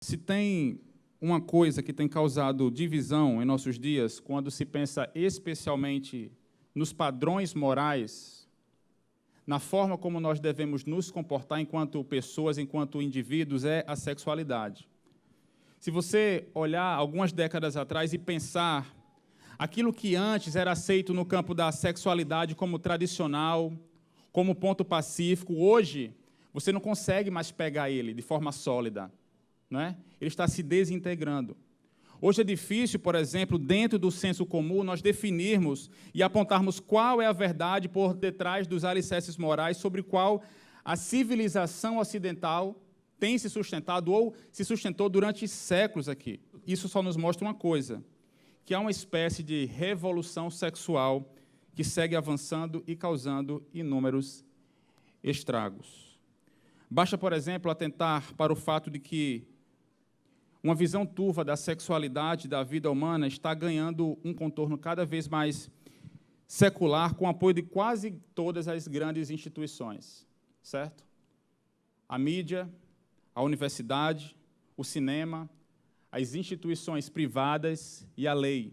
Se tem uma coisa que tem causado divisão em nossos dias, quando se pensa especialmente nos padrões morais, na forma como nós devemos nos comportar enquanto pessoas, enquanto indivíduos, é a sexualidade. Se você olhar algumas décadas atrás e pensar aquilo que antes era aceito no campo da sexualidade como tradicional, como ponto pacífico, hoje você não consegue mais pegar ele de forma sólida, não é? Ele está se desintegrando. Hoje é difícil, por exemplo, dentro do senso comum, nós definirmos e apontarmos qual é a verdade por detrás dos alicerces morais sobre qual a civilização ocidental tem se sustentado ou se sustentou durante séculos aqui. Isso só nos mostra uma coisa, que há uma espécie de revolução sexual que segue avançando e causando inúmeros estragos. Basta, por exemplo, atentar para o fato de que uma visão turva da sexualidade da vida humana está ganhando um contorno cada vez mais secular, com o apoio de quase todas as grandes instituições, certo? A mídia, a universidade, o cinema, as instituições privadas e a lei.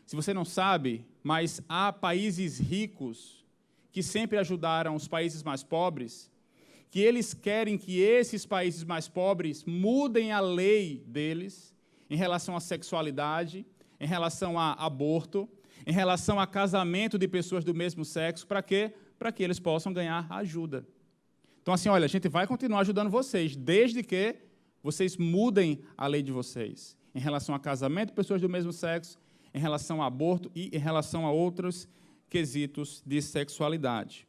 Se você não sabe, mas há países ricos que sempre ajudaram os países mais pobres, que eles querem que esses países mais pobres mudem a lei deles em relação à sexualidade, em relação a aborto, em relação a casamento de pessoas do mesmo sexo, para quê? Para que eles possam ganhar ajuda. Então, assim, olha, a gente vai continuar ajudando vocês, desde que vocês mudem a lei de vocês, em relação a casamento de pessoas do mesmo sexo, em relação a aborto e em relação a outros quesitos de sexualidade.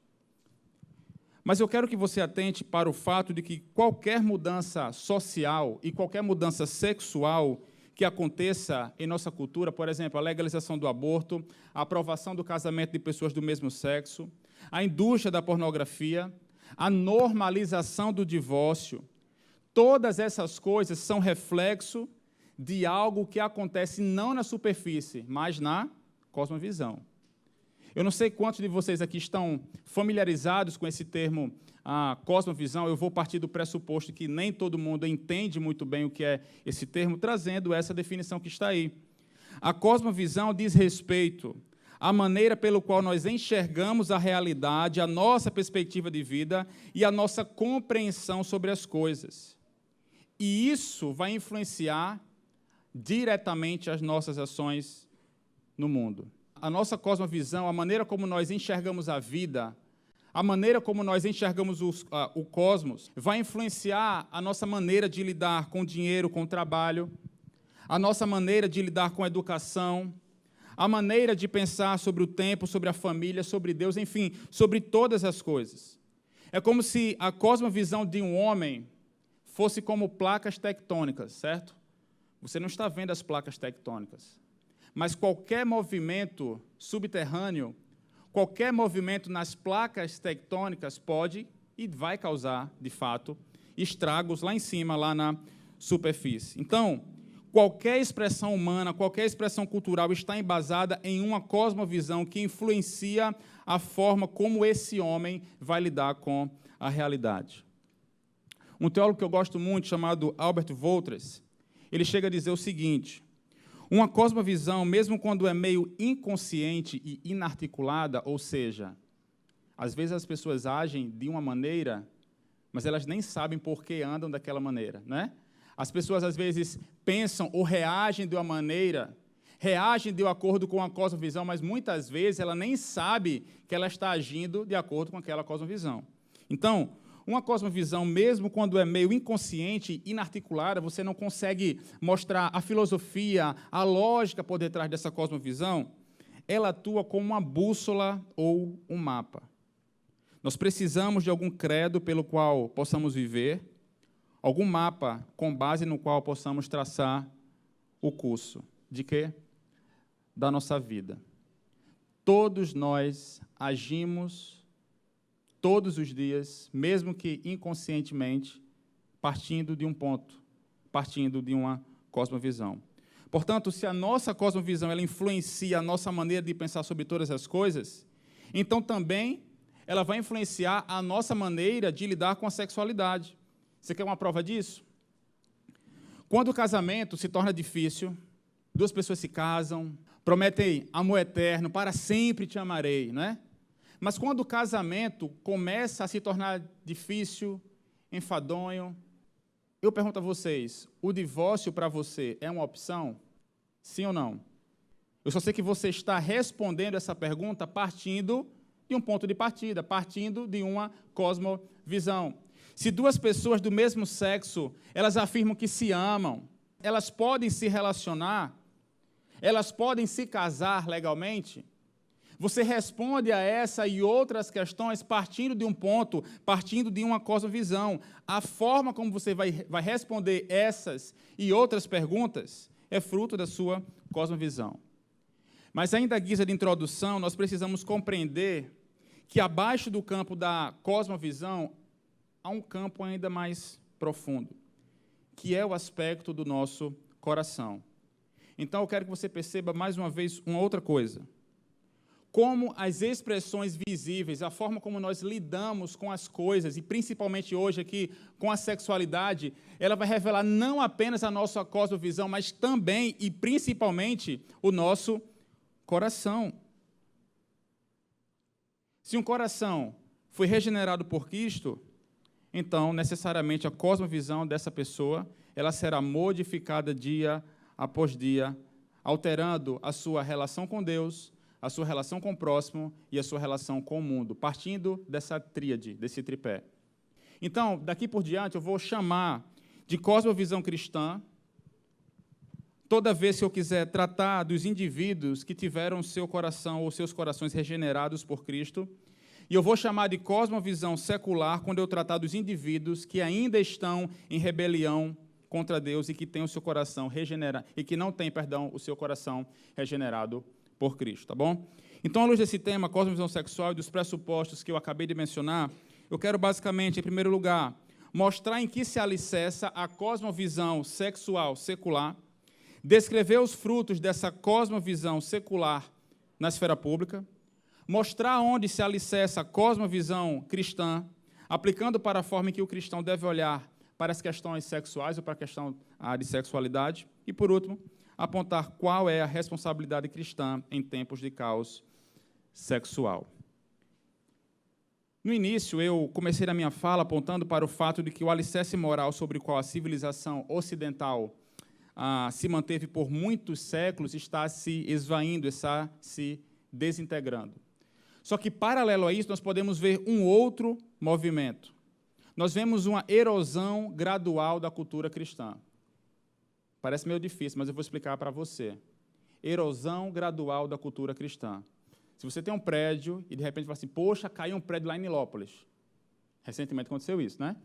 Mas eu quero que você atente para o fato de que qualquer mudança social e qualquer mudança sexual que aconteça em nossa cultura, por exemplo, a legalização do aborto, a aprovação do casamento de pessoas do mesmo sexo, a indústria da pornografia, a normalização do divórcio, todas essas coisas são reflexo de algo que acontece não na superfície, mas na cosmovisão. Eu não sei quantos de vocês aqui estão familiarizados com esse termo, cosmovisão. Eu vou partir do pressuposto que nem todo mundo entende muito bem o que é esse termo, trazendo essa definição que está aí. A cosmovisão diz respeito à maneira pelo qual nós enxergamos a realidade, a nossa perspectiva de vida e a nossa compreensão sobre as coisas. E isso vai influenciar diretamente as nossas ações no mundo. A nossa cosmovisão, a maneira como nós enxergamos a vida, a maneira como nós enxergamos o cosmos, vai influenciar a nossa maneira de lidar com o dinheiro, com o trabalho, a nossa maneira de lidar com a educação, a maneira de pensar sobre o tempo, sobre a família, sobre Deus, enfim, sobre todas as coisas. É como se a cosmovisão de um homem fosse como placas tectônicas, certo? Você não está vendo as placas tectônicas. Mas qualquer movimento subterrâneo, qualquer movimento nas placas tectônicas pode e vai causar, de fato, estragos lá em cima, lá na superfície. Então, qualquer expressão humana, qualquer expressão cultural está embasada em uma cosmovisão que influencia a forma como esse homem vai lidar com a realidade. Um teólogo que eu gosto muito, chamado Albert Wolters, ele chega a dizer o seguinte: uma cosmovisão, mesmo quando é meio inconsciente e inarticulada, ou seja, às vezes as pessoas agem de uma maneira, mas elas nem sabem por que andam daquela maneira, né? As pessoas, às vezes, pensam ou reagem de uma maneira, reagem de acordo com a cosmovisão, mas muitas vezes ela nem sabe que ela está agindo de acordo com aquela cosmovisão. Então, uma cosmovisão, mesmo quando é meio inconsciente, inarticulada, você não consegue mostrar a filosofia, a lógica por detrás dessa cosmovisão, ela atua como uma bússola ou um mapa. Nós precisamos de algum credo pelo qual possamos viver, algum mapa com base no qual possamos traçar o curso. De quê? Da nossa vida. Todos nós agimos todos os dias, mesmo que inconscientemente, partindo de um ponto, partindo de uma cosmovisão. Portanto, se a nossa cosmovisão ela influencia a nossa maneira de pensar sobre todas as coisas, então também ela vai influenciar a nossa maneira de lidar com a sexualidade. Você quer uma prova disso? Quando o casamento se torna difícil, duas pessoas se casam, prometem amor eterno, para sempre te amarei, não é? Mas quando o casamento começa a se tornar difícil, enfadonho, eu pergunto a vocês, o divórcio para você é uma opção? Sim ou não? Eu só sei que você está respondendo essa pergunta partindo de um ponto de partida, partindo de uma cosmovisão. Se duas pessoas do mesmo sexo, elas afirmam que se amam, elas podem se relacionar, elas podem se casar legalmente, você responde a essa e outras questões partindo de um ponto, partindo de uma cosmovisão. A forma como você vai responder essas e outras perguntas é fruto da sua cosmovisão. Mas ainda à guisa de introdução, nós precisamos compreender que abaixo do campo da cosmovisão há um campo ainda mais profundo, que é o aspecto do nosso coração. Então, eu quero que você perceba mais uma vez uma outra coisa. Como as expressões visíveis, a forma como nós lidamos com as coisas, e principalmente hoje aqui com a sexualidade, ela vai revelar não apenas a nossa cosmovisão, mas também e principalmente o nosso coração. Se um coração foi regenerado por Cristo, então, necessariamente, a cosmovisão dessa pessoa, ela será modificada dia após dia, alterando a sua relação com Deus, a sua relação com o próximo e a sua relação com o mundo, partindo dessa tríade, desse tripé. Então, daqui por diante, eu vou chamar de cosmovisão cristã toda vez que eu quiser tratar dos indivíduos que tiveram seu coração ou seus corações regenerados por Cristo, e eu vou chamar de cosmovisão secular quando eu tratar dos indivíduos que ainda estão em rebelião contra Deus e que têm o seu coração regenerado, e que não têm, o seu coração regenerado por Cristo, tá bom? Então, à luz desse tema, cosmovisão sexual e dos pressupostos que eu acabei de mencionar, eu quero basicamente, em primeiro lugar, mostrar em que se alicerça a cosmovisão sexual secular, descrever os frutos dessa cosmovisão secular na esfera pública, mostrar onde se alicerça a cosmovisão cristã, aplicando para a forma em que o cristão deve olhar para as questões sexuais ou para a questão de sexualidade. E, por último, apontar qual é a responsabilidade cristã em tempos de caos sexual. No início, eu comecei a minha fala apontando para o fato de que o alicerce moral sobre o qual a civilização ocidental se manteve por muitos séculos está se esvaindo, está se desintegrando. Só que, paralelo a isso, nós podemos ver um outro movimento. Nós vemos uma erosão gradual da cultura cristã. Parece meio difícil, mas eu vou explicar para você. Erosão gradual da cultura cristã. Se você tem um prédio e, de repente, fala assim, poxa, caiu um prédio lá em Nilópolis. Recentemente aconteceu isso, né?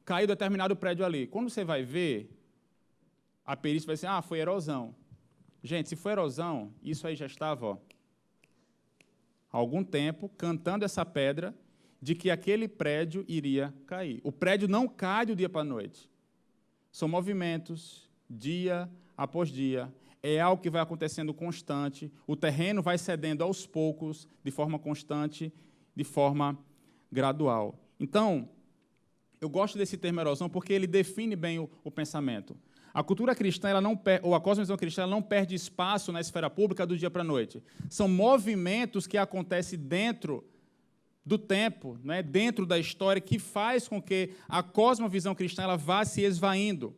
Caiu determinado prédio ali. Quando você vai ver, a perícia vai dizer, foi erosão. Gente, se for erosão, isso aí já estava, há algum tempo, cantando essa pedra de que aquele prédio iria cair. O prédio não cai do dia para a noite. São movimentos, dia após dia. É algo que vai acontecendo constante. O terreno vai cedendo aos poucos, de forma constante, de forma gradual. Então, eu gosto desse termo erosão porque ele define bem o pensamento. A cultura cristã, ou a cosmovisão cristã, ela não perde espaço na esfera pública do dia para a noite. São movimentos que acontecem dentro do tempo, né, dentro da história, que faz com que a cosmovisão cristã ela vá se esvaindo.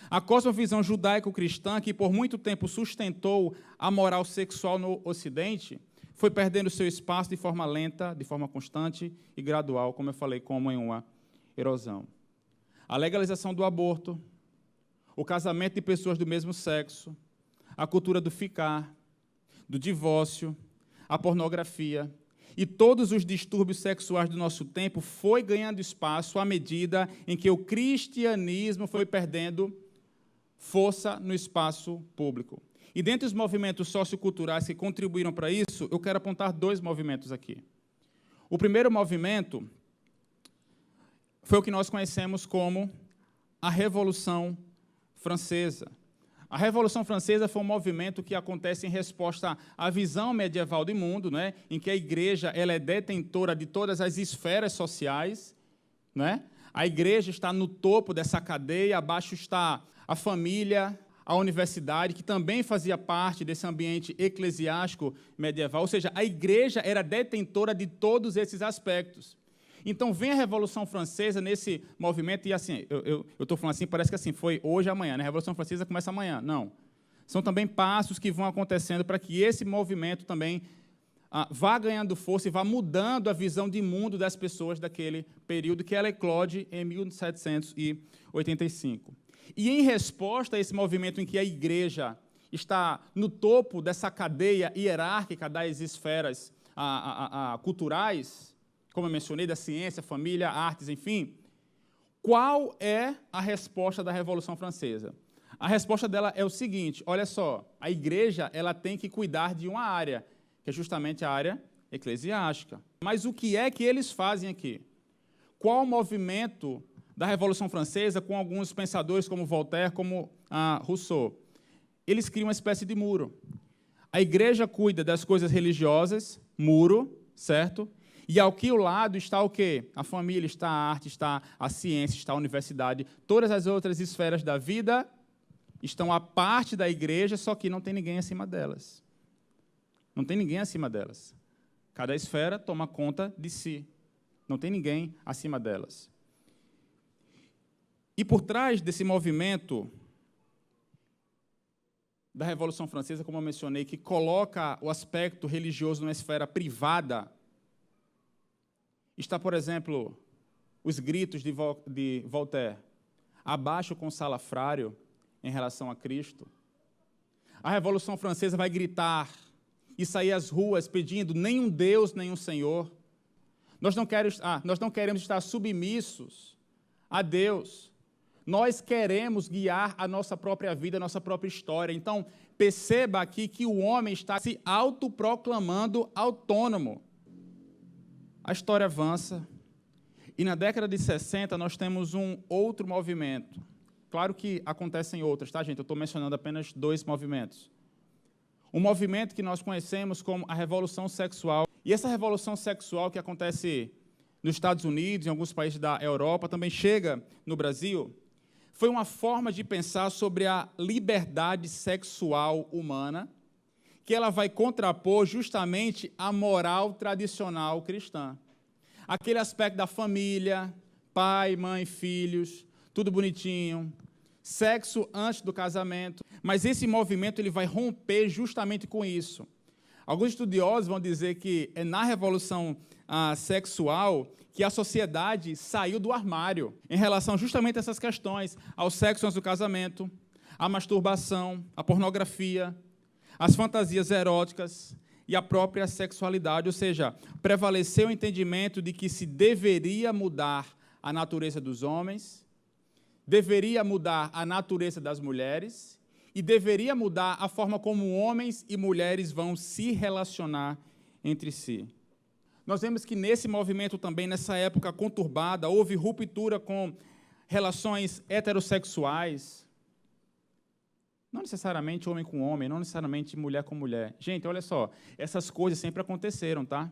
A cosmovisão judaico-cristã, que por muito tempo sustentou a moral sexual no Ocidente, foi perdendo seu espaço de forma lenta, de forma constante e gradual, como eu falei, como em uma erosão. A legalização do aborto, o casamento de pessoas do mesmo sexo, a cultura do ficar, do divórcio, a pornografia e todos os distúrbios sexuais do nosso tempo foi ganhando espaço à medida em que o cristianismo foi perdendo força no espaço público. E dentre os movimentos socioculturais que contribuíram para isso, eu quero apontar dois movimentos aqui. O primeiro movimento foi o que nós conhecemos como a Revolução Francesa. A Revolução Francesa foi um movimento que acontece em resposta à visão medieval do mundo, né, em que a igreja ela é detentora de todas as esferas sociais, né? A igreja está no topo dessa cadeia, abaixo está a família, a universidade, que também fazia parte desse ambiente eclesiástico medieval, ou seja, a igreja era detentora de todos esses aspectos. Então, vem a Revolução Francesa nesse movimento, e assim, eu estou falando assim, parece que assim, foi hoje e amanhã, né? A Revolução Francesa começa amanhã. Não. São também passos que vão acontecendo para que esse movimento também vá ganhando força e vá mudando a visão de mundo das pessoas daquele período, que ela eclode em 1785. E, em resposta a esse movimento em que a igreja está no topo dessa cadeia hierárquica das esferas culturais, como eu mencionei, da ciência, família, artes, enfim, qual é a resposta da Revolução Francesa? A resposta dela é o seguinte, olha só, a igreja ela tem que cuidar de uma área, que é justamente a área eclesiástica. Mas o que é que eles fazem aqui? Qual o movimento da Revolução Francesa com alguns pensadores como Voltaire, como Rousseau? Eles criam uma espécie de muro. A igreja cuida das coisas religiosas, muro, certo? E ao que lado está o quê? A família, está a arte, está a ciência, está a universidade. Todas as outras esferas da vida estão à parte da igreja, só que não tem ninguém acima delas. Não tem ninguém acima delas. Cada esfera toma conta de si. Não tem ninguém acima delas. E por trás desse movimento da Revolução Francesa, como eu mencionei, que coloca o aspecto religioso numa esfera privada, está, por exemplo, os gritos de Voltaire, abaixo com o salafrário em relação a Cristo. A Revolução Francesa vai gritar e sair às ruas pedindo nenhum Deus, nenhum Senhor. Nós não queremos estar submissos a Deus. Nós queremos guiar a nossa própria vida, a nossa própria história. Então, perceba aqui que o homem está se autoproclamando autônomo. A história avança, e na década de 60 nós temos um outro movimento. Claro que acontecem outras, tá, gente? Eu estou mencionando apenas 2 movimentos. Um movimento que nós conhecemos como a Revolução Sexual. E essa Revolução Sexual que acontece nos Estados Unidos, em alguns países da Europa, também chega no Brasil, foi uma forma de pensar sobre a liberdade sexual humana, que ela vai contrapor justamente a moral tradicional cristã. Aquele aspecto da família, pai, mãe, filhos, tudo bonitinho, sexo antes do casamento. Mas esse movimento ele vai romper justamente com isso. Alguns estudiosos vão dizer que é na revolução sexual que a sociedade saiu do armário em relação justamente a essas questões, ao sexo antes do casamento, à masturbação, à pornografia, às fantasias eróticas e à própria sexualidade. Ou seja, prevaleceu o entendimento de que se deveria mudar a natureza dos homens, deveria mudar a natureza das mulheres e deveria mudar a forma como homens e mulheres vão se relacionar entre si. Nós vemos que nesse movimento também, nessa época conturbada, houve ruptura com relações heterossexuais. Não necessariamente homem com homem, não necessariamente mulher com mulher. Gente, olha só, essas coisas sempre aconteceram, tá?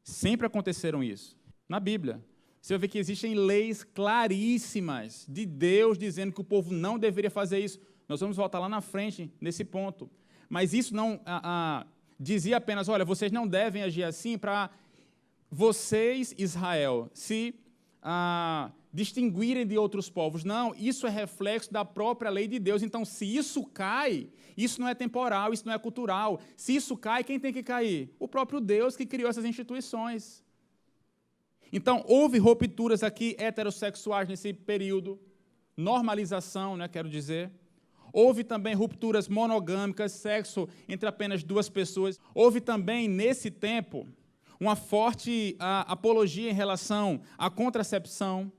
Sempre aconteceram isso. Na Bíblia, você vai ver que existem leis claríssimas de Deus dizendo que o povo não deveria fazer isso. Nós vamos voltar lá na frente, nesse ponto. Mas isso não dizia apenas, olha, vocês não devem agir assim para vocês, Israel, se distinguirem de outros povos. Não, isso é reflexo da própria lei de Deus. Então, se isso cai, isso não é temporal, isso não é cultural. Se isso cai, quem tem que cair? O próprio Deus que criou essas instituições. Então, houve rupturas aqui heterossexuais nesse período, normalização, né, quero dizer. Houve também rupturas monogâmicas, sexo entre apenas 2 pessoas. Houve também, nesse tempo, uma forte apologia em relação à contracepção,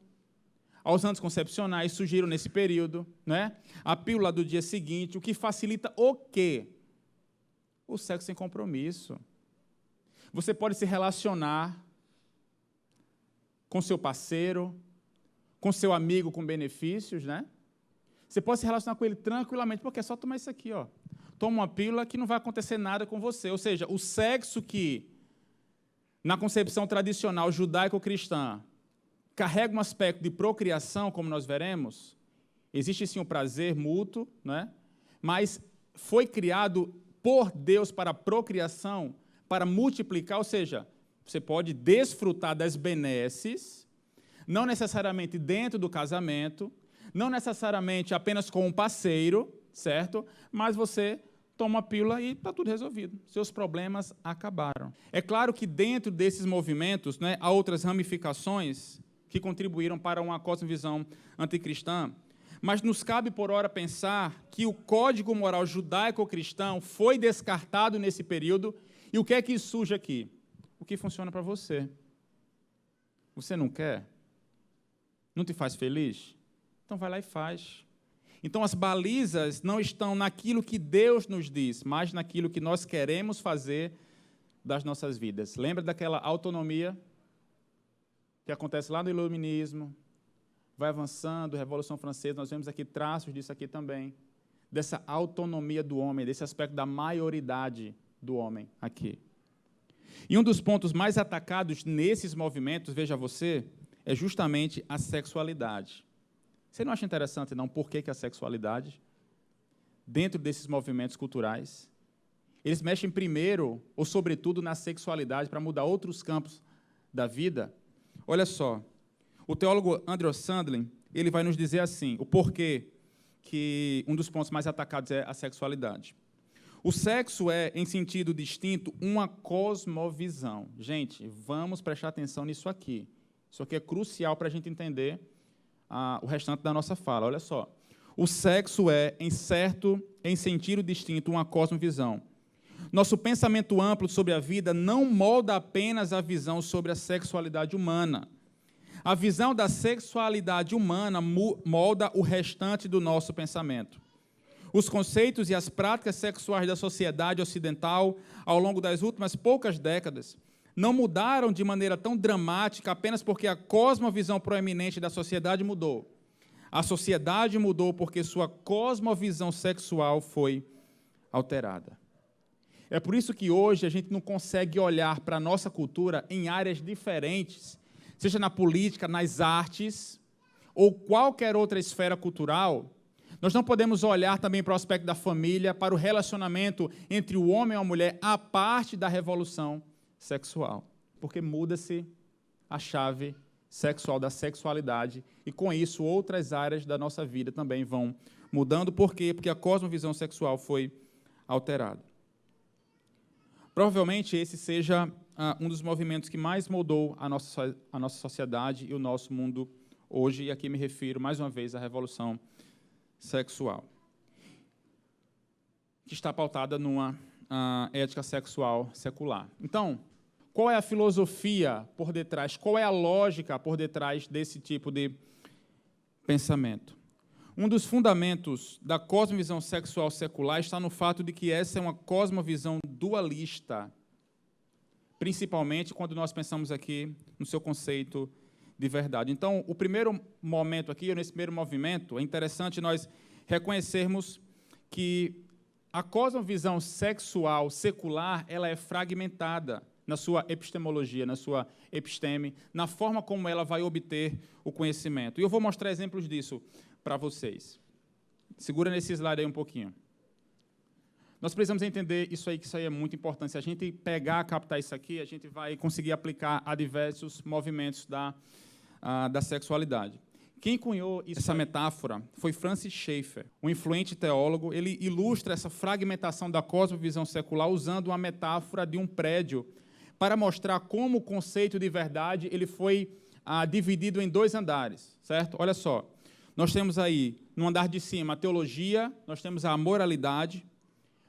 aos anticoncepcionais, surgiram nesse período, né? A pílula do dia seguinte, o que facilita o quê? O sexo sem compromisso. Você pode se relacionar com seu parceiro, com seu amigo com benefícios, né? Você pode se relacionar com ele tranquilamente, porque é só tomar isso aqui, ó. Toma uma pílula que não vai acontecer nada com você. Ou seja, o sexo que, na concepção tradicional judaico-cristã, carrega um aspecto de procriação, como nós veremos, existe sim o prazer mútuo, né? Mas foi criado por Deus para a procriação, para multiplicar, ou seja, você pode desfrutar das benesses, não necessariamente dentro do casamento, não necessariamente apenas com um parceiro, certo? Mas você toma a pílula e está tudo resolvido. Seus problemas acabaram. É claro que dentro desses movimentos, né, há outras ramificações que contribuíram para uma cosmovisão anticristã, mas nos cabe, por ora, pensar que o código moral judaico-cristão foi descartado nesse período, e o que é que surge aqui? O que funciona para você. Você não quer? Não te faz feliz? Então vai lá e faz. Então as balizas não estão naquilo que Deus nos diz, mas naquilo que nós queremos fazer das nossas vidas. Lembra daquela autonomia que acontece lá no Iluminismo? Vai avançando, Revolução Francesa, nós vemos aqui traços disso aqui também, dessa autonomia do homem, desse aspecto da maioridade do homem aqui. E um dos pontos mais atacados nesses movimentos, veja você, é justamente a sexualidade. Você não acha interessante, não, por que a sexualidade, dentro desses movimentos culturais, eles mexem primeiro, ou sobretudo, na sexualidade, para mudar outros campos da vida? Olha só, o teólogo Andrew Sandlin, ele vai nos dizer assim, o porquê que um dos pontos mais atacados é a sexualidade. O sexo é, em sentido distinto, uma cosmovisão. Gente, vamos prestar atenção nisso aqui. Isso aqui é crucial para a gente entender o restante da nossa fala. Olha só. O sexo é, em sentido distinto, uma cosmovisão. Nosso pensamento amplo sobre a vida não molda apenas a visão sobre a sexualidade humana. A visão da sexualidade humana molda o restante do nosso pensamento. Os conceitos e as práticas sexuais da sociedade ocidental, ao longo das últimas poucas décadas, não mudaram de maneira tão dramática apenas porque a cosmovisão proeminente da sociedade mudou. A sociedade mudou porque sua cosmovisão sexual foi alterada. É por isso que hoje a gente não consegue olhar para a nossa cultura em áreas diferentes, seja na política, nas artes, ou qualquer outra esfera cultural. Nós não podemos olhar também para o aspecto da família, para o relacionamento entre o homem e a mulher, à parte da revolução sexual, porque muda-se a chave sexual da sexualidade, e com isso outras áreas da nossa vida também vão mudando. Por quê? Porque a cosmovisão sexual foi alterada. Provavelmente esse seja um dos movimentos que mais moldou a nossa sociedade e o nosso mundo hoje, e aqui me refiro, mais uma vez, à revolução sexual, que está pautada numa ética sexual secular. Então, qual é a filosofia por detrás, qual é a lógica por detrás desse tipo de pensamento? Um dos fundamentos da cosmovisão sexual secular está no fato de que essa é uma cosmovisão dualista, principalmente quando nós pensamos aqui no seu conceito de verdade. Então, o primeiro momento aqui, nesse primeiro movimento, é interessante nós reconhecermos que a cosmovisão sexual secular, ela é fragmentada na sua epistemologia, na sua episteme, na forma como ela vai obter o conhecimento. E eu vou mostrar exemplos disso para vocês. Segura nesse slide aí um pouquinho. Nós precisamos entender isso aí, que isso aí é muito importante. Se a gente pegar, captar isso aqui, a gente vai conseguir aplicar a diversos movimentos da sexualidade. Quem cunhou essa metáfora foi Francis Schaeffer, um influente teólogo. Ele ilustra essa fragmentação da cosmovisão secular usando uma metáfora de um prédio para mostrar como o conceito de verdade ele foi dividido em dois andares, certo? Olha só, nós temos aí, no andar de cima, a teologia, nós temos a moralidade,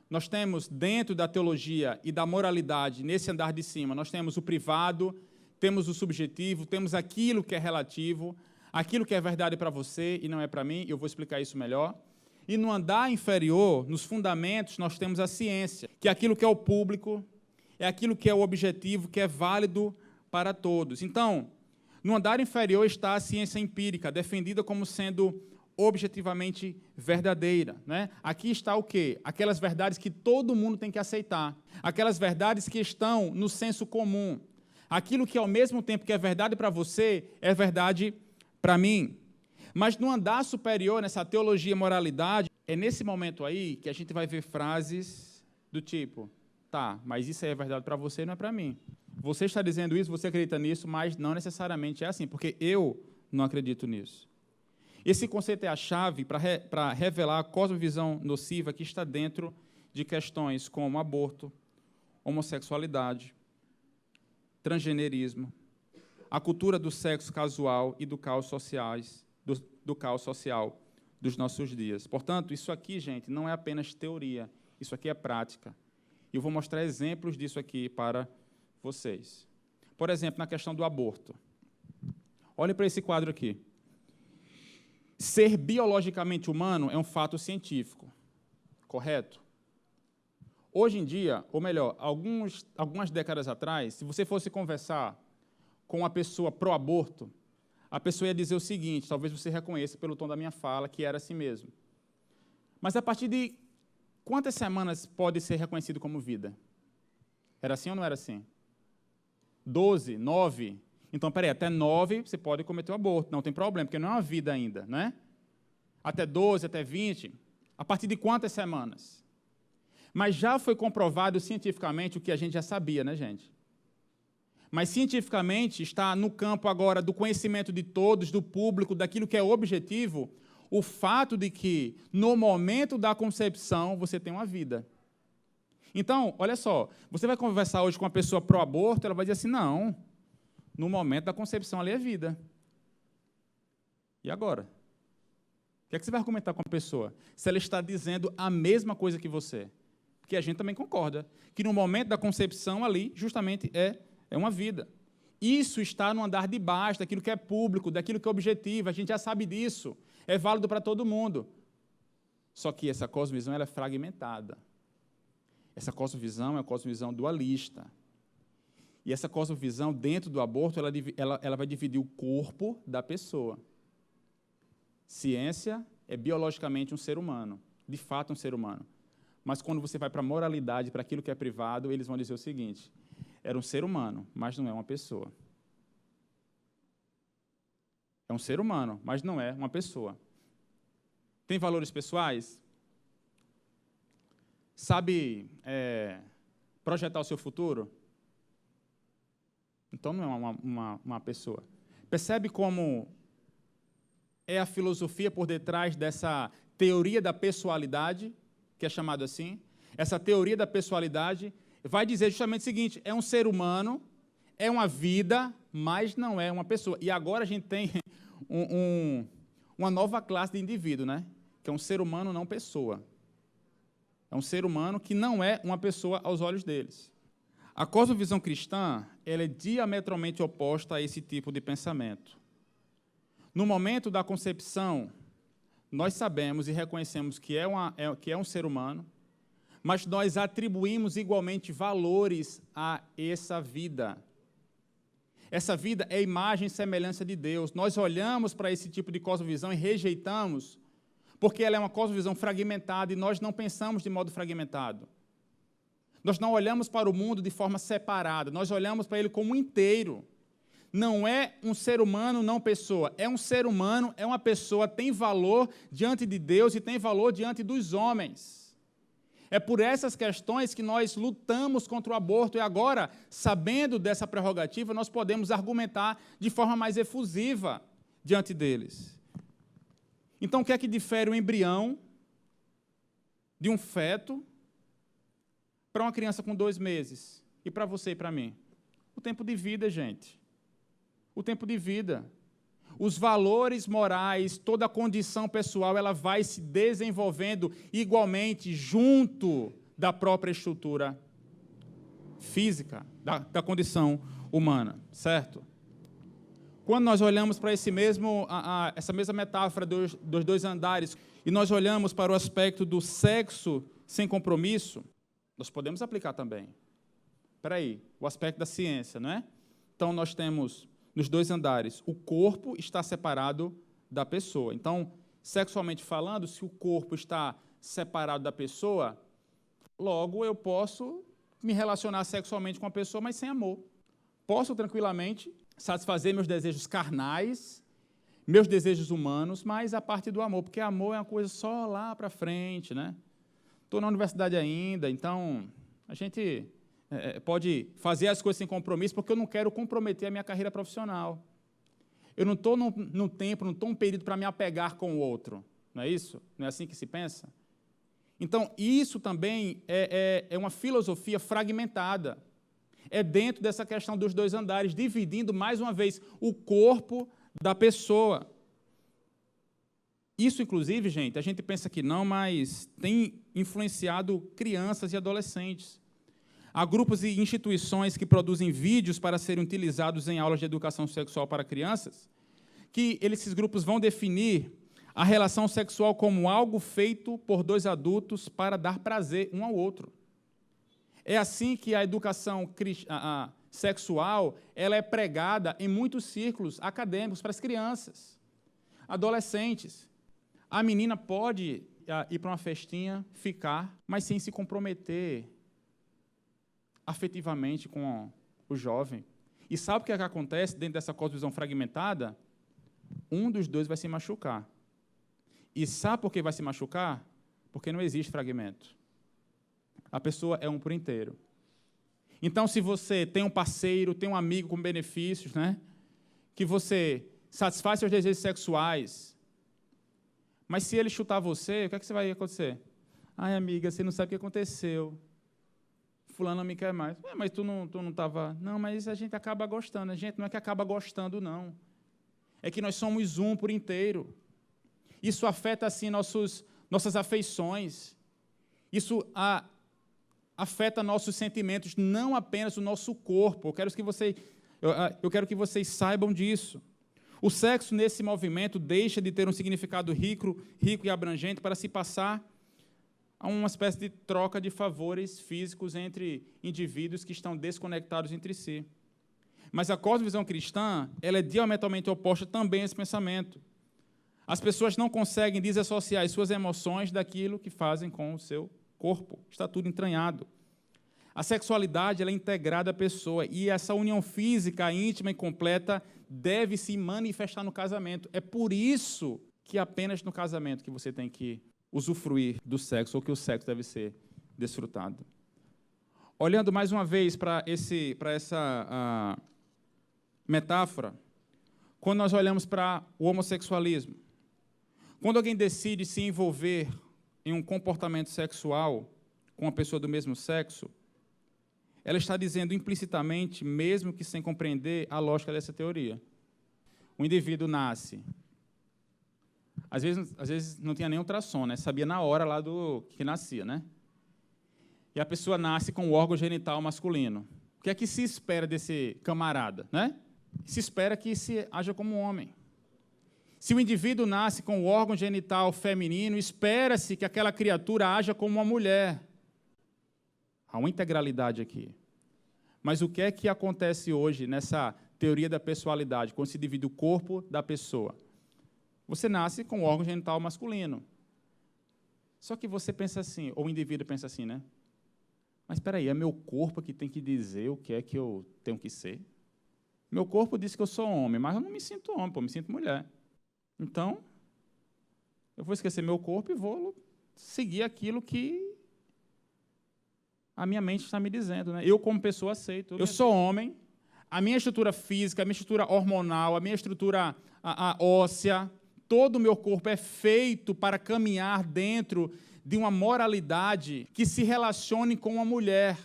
nós temos dentro da teologia e da moralidade, nesse andar de cima, nós temos o privado, temos o subjetivo, temos aquilo que é relativo, aquilo que é verdade para você e não é para mim, eu vou explicar isso melhor. E no andar inferior, nos fundamentos, nós temos a ciência, que é aquilo que é o público, é aquilo que é o objetivo, que é válido para todos. Então, no andar inferior está a ciência empírica, defendida como sendo objetivamente verdadeira, né? Aqui está o quê? Aquelas verdades que todo mundo tem que aceitar, aquelas verdades que estão no senso comum, aquilo que ao mesmo tempo que é verdade para você, é verdade para mim. Mas no andar superior, nessa teologia e moralidade, é nesse momento aí que a gente vai ver frases do tipo, tá, mas isso aí é verdade para você, não é para mim. Você está dizendo isso, você acredita nisso, mas não necessariamente é assim, porque eu não acredito nisso. Esse conceito é a chave para revelar a cosmovisão nociva que está dentro de questões como aborto, homossexualidade, transgenerismo, a cultura do sexo casual e do caos social dos nossos dias. Portanto, isso aqui, gente, não é apenas teoria, isso aqui é prática. E eu vou mostrar exemplos disso aqui para vocês. Por exemplo, na questão do aborto. Olhem para esse quadro aqui. Ser biologicamente humano é um fato científico, correto? Hoje em dia, ou melhor, algumas décadas atrás, se você fosse conversar com uma pessoa pró-aborto, a pessoa ia dizer o seguinte, talvez você reconheça pelo tom da minha fala, que era assim mesmo. Mas a partir de quantas semanas pode ser reconhecido como vida? Era assim ou não era assim? 12, 9? Então, peraí, até 9 você pode cometer o aborto, não tem problema, porque não é uma vida ainda, né? Até 12, até 20, a partir de quantas semanas? Mas já foi comprovado cientificamente o que a gente já sabia, né, gente? Mas cientificamente está no campo agora do conhecimento de todos, do público, daquilo que é objetivo, o fato de que, no momento da concepção, você tem uma vida. Então, olha só, você vai conversar hoje com uma pessoa pró-aborto, ela vai dizer assim, não, no momento da concepção ali é vida. E agora? O que é que você vai argumentar com a pessoa? Se ela está dizendo a mesma coisa que você. Porque a gente também concorda, que no momento da concepção ali, justamente é uma vida. Isso está no andar de baixo, daquilo que é público, daquilo que é objetivo, a gente já sabe disso, é válido para todo mundo. Só que essa cosmovisão ela é fragmentada. Essa cosmovisão é uma cosmovisão dualista. E essa cosmovisão, dentro do aborto, ela vai dividir o corpo da pessoa. Ciência é biologicamente um ser humano, de fato um ser humano. Mas quando você vai para a moralidade, para aquilo que é privado, eles vão dizer o seguinte, era um ser humano, mas não é uma pessoa. É um ser humano, mas não é uma pessoa. Tem valores pessoais? Sabe projetar o seu futuro? Então não é uma pessoa. Percebe como é a filosofia por detrás dessa teoria da pessoalidade, que é chamado assim? Essa teoria da pessoalidade vai dizer justamente o seguinte, é um ser humano, é uma vida, mas não é uma pessoa. E agora a gente tem uma nova classe de indivíduo, né? Que é um ser humano não pessoa. É um ser humano que não é uma pessoa aos olhos deles. A cosmovisão cristã ela é diametralmente oposta a esse tipo de pensamento. No momento da concepção, nós sabemos e reconhecemos que é um ser humano, mas nós atribuímos igualmente valores a essa vida. Essa vida é imagem e semelhança de Deus. Nós olhamos para esse tipo de cosmovisão e rejeitamos, porque ela é uma cosmovisão fragmentada e nós não pensamos de modo fragmentado. Nós não olhamos para o mundo de forma separada, nós olhamos para ele como um inteiro. Não é um ser humano, não pessoa. É um ser humano, é uma pessoa, tem valor diante de Deus e tem valor diante dos homens. É por essas questões que nós lutamos contra o aborto e agora, sabendo dessa prerrogativa, nós podemos argumentar de forma mais efusiva diante deles. Então, o que é que difere o embrião de um feto para uma criança com 2 meses? E para você e para mim? O tempo de vida, gente. O tempo de vida. Os valores morais, toda a condição pessoal, ela vai se desenvolvendo igualmente junto da própria estrutura física, da condição humana, certo? Quando nós olhamos para essa mesma metáfora dos 2 andares, e nós olhamos para o aspecto do sexo sem compromisso, nós podemos aplicar também. Espera aí, o aspecto da ciência, não é? Então, nós temos nos 2 andares, o corpo está separado da pessoa. Então, sexualmente falando, se o corpo está separado da pessoa, logo eu posso me relacionar sexualmente com a pessoa, mas sem amor. Posso tranquilamente satisfazer meus desejos carnais, meus desejos humanos, mas a parte do amor, porque amor é uma coisa só lá para frente, né? Estou na universidade ainda, então a gente pode fazer as coisas sem compromisso, porque eu não quero comprometer a minha carreira profissional. Eu não estou num tempo, não estou num período para me apegar com o outro, não é isso? Não é assim que se pensa? Então, isso também é uma filosofia fragmentada. É dentro dessa questão dos dois andares, dividindo, mais uma vez, o corpo da pessoa. Isso, inclusive, gente, a gente pensa que não, mas tem influenciado crianças e adolescentes. Há grupos e instituições que produzem vídeos para serem utilizados em aulas de educação sexual para crianças, que esses grupos vão definir a relação sexual como algo feito por dois adultos para dar prazer um ao outro. É assim que a educação sexual ela é pregada em muitos círculos acadêmicos para as crianças, adolescentes. A menina pode ir para uma festinha, ficar, mas sem se comprometer afetivamente com o jovem. E sabe o que acontece dentro dessa cosmovisão fragmentada? Um dos dois vai se machucar. E sabe por que vai se machucar? Porque não existe fragmento. A pessoa é um por inteiro. Então, se você tem um parceiro, tem um amigo com benefícios, né, que você satisfaz seus desejos sexuais, mas se ele chutar você, o que é que vai acontecer? Ai, amiga, você não sabe o que aconteceu. Fulano não me quer mais. Mas tu não estava... Não, mas a gente acaba gostando. A gente não é que acaba gostando, não. É que nós somos um por inteiro. Isso afeta, assim, nossas afeições. Isso afeta nossos sentimentos, não apenas o nosso corpo. Eu quero que vocês saibam disso. O sexo, nesse movimento, deixa de ter um significado rico e abrangente para se passar a uma espécie de troca de favores físicos entre indivíduos que estão desconectados entre si. Mas a cosmovisão cristã ela é diametralmente oposta também a esse pensamento. As pessoas não conseguem desassociar as suas emoções daquilo que fazem com o seu corpo. Está tudo entranhado. A sexualidade ela é integrada à pessoa e essa união física, íntima e completa deve se manifestar no casamento. É por isso que apenas no casamento que você tem que usufruir do sexo ou que o sexo deve ser desfrutado. Olhando mais uma vez para essa metáfora, quando nós olhamos para o homossexualismo, quando alguém decide se envolver em um comportamento sexual com uma pessoa do mesmo sexo, ela está dizendo implicitamente, mesmo que sem compreender a lógica dessa teoria. O indivíduo nasce. Às vezes não tinha nem ultrassom, né? Sabia na hora lá do que nascia, né? E a pessoa nasce com o órgão genital masculino. O que é que se espera desse camarada, né? Se espera que se haja como um homem. Se o indivíduo nasce com o órgão genital feminino, espera-se que aquela criatura haja como uma mulher. Há uma integralidade aqui. Mas o que é que acontece hoje nessa teoria da pessoalidade, quando se divide o corpo da pessoa? Você nasce com o órgão genital masculino. Só que você pensa assim, ou o indivíduo pensa assim, né? Mas espera aí, é meu corpo que tem que dizer o que é que eu tenho que ser? Meu corpo diz que eu sou homem, mas eu não me sinto homem, eu me sinto mulher. Então, eu vou esquecer meu corpo e vou seguir aquilo que a minha mente está me dizendo, né? Eu, como pessoa, aceito. Eu sou homem, a minha estrutura física, a minha estrutura hormonal, a minha estrutura óssea, todo o meu corpo é feito para caminhar dentro de uma moralidade que se relacione com uma mulher.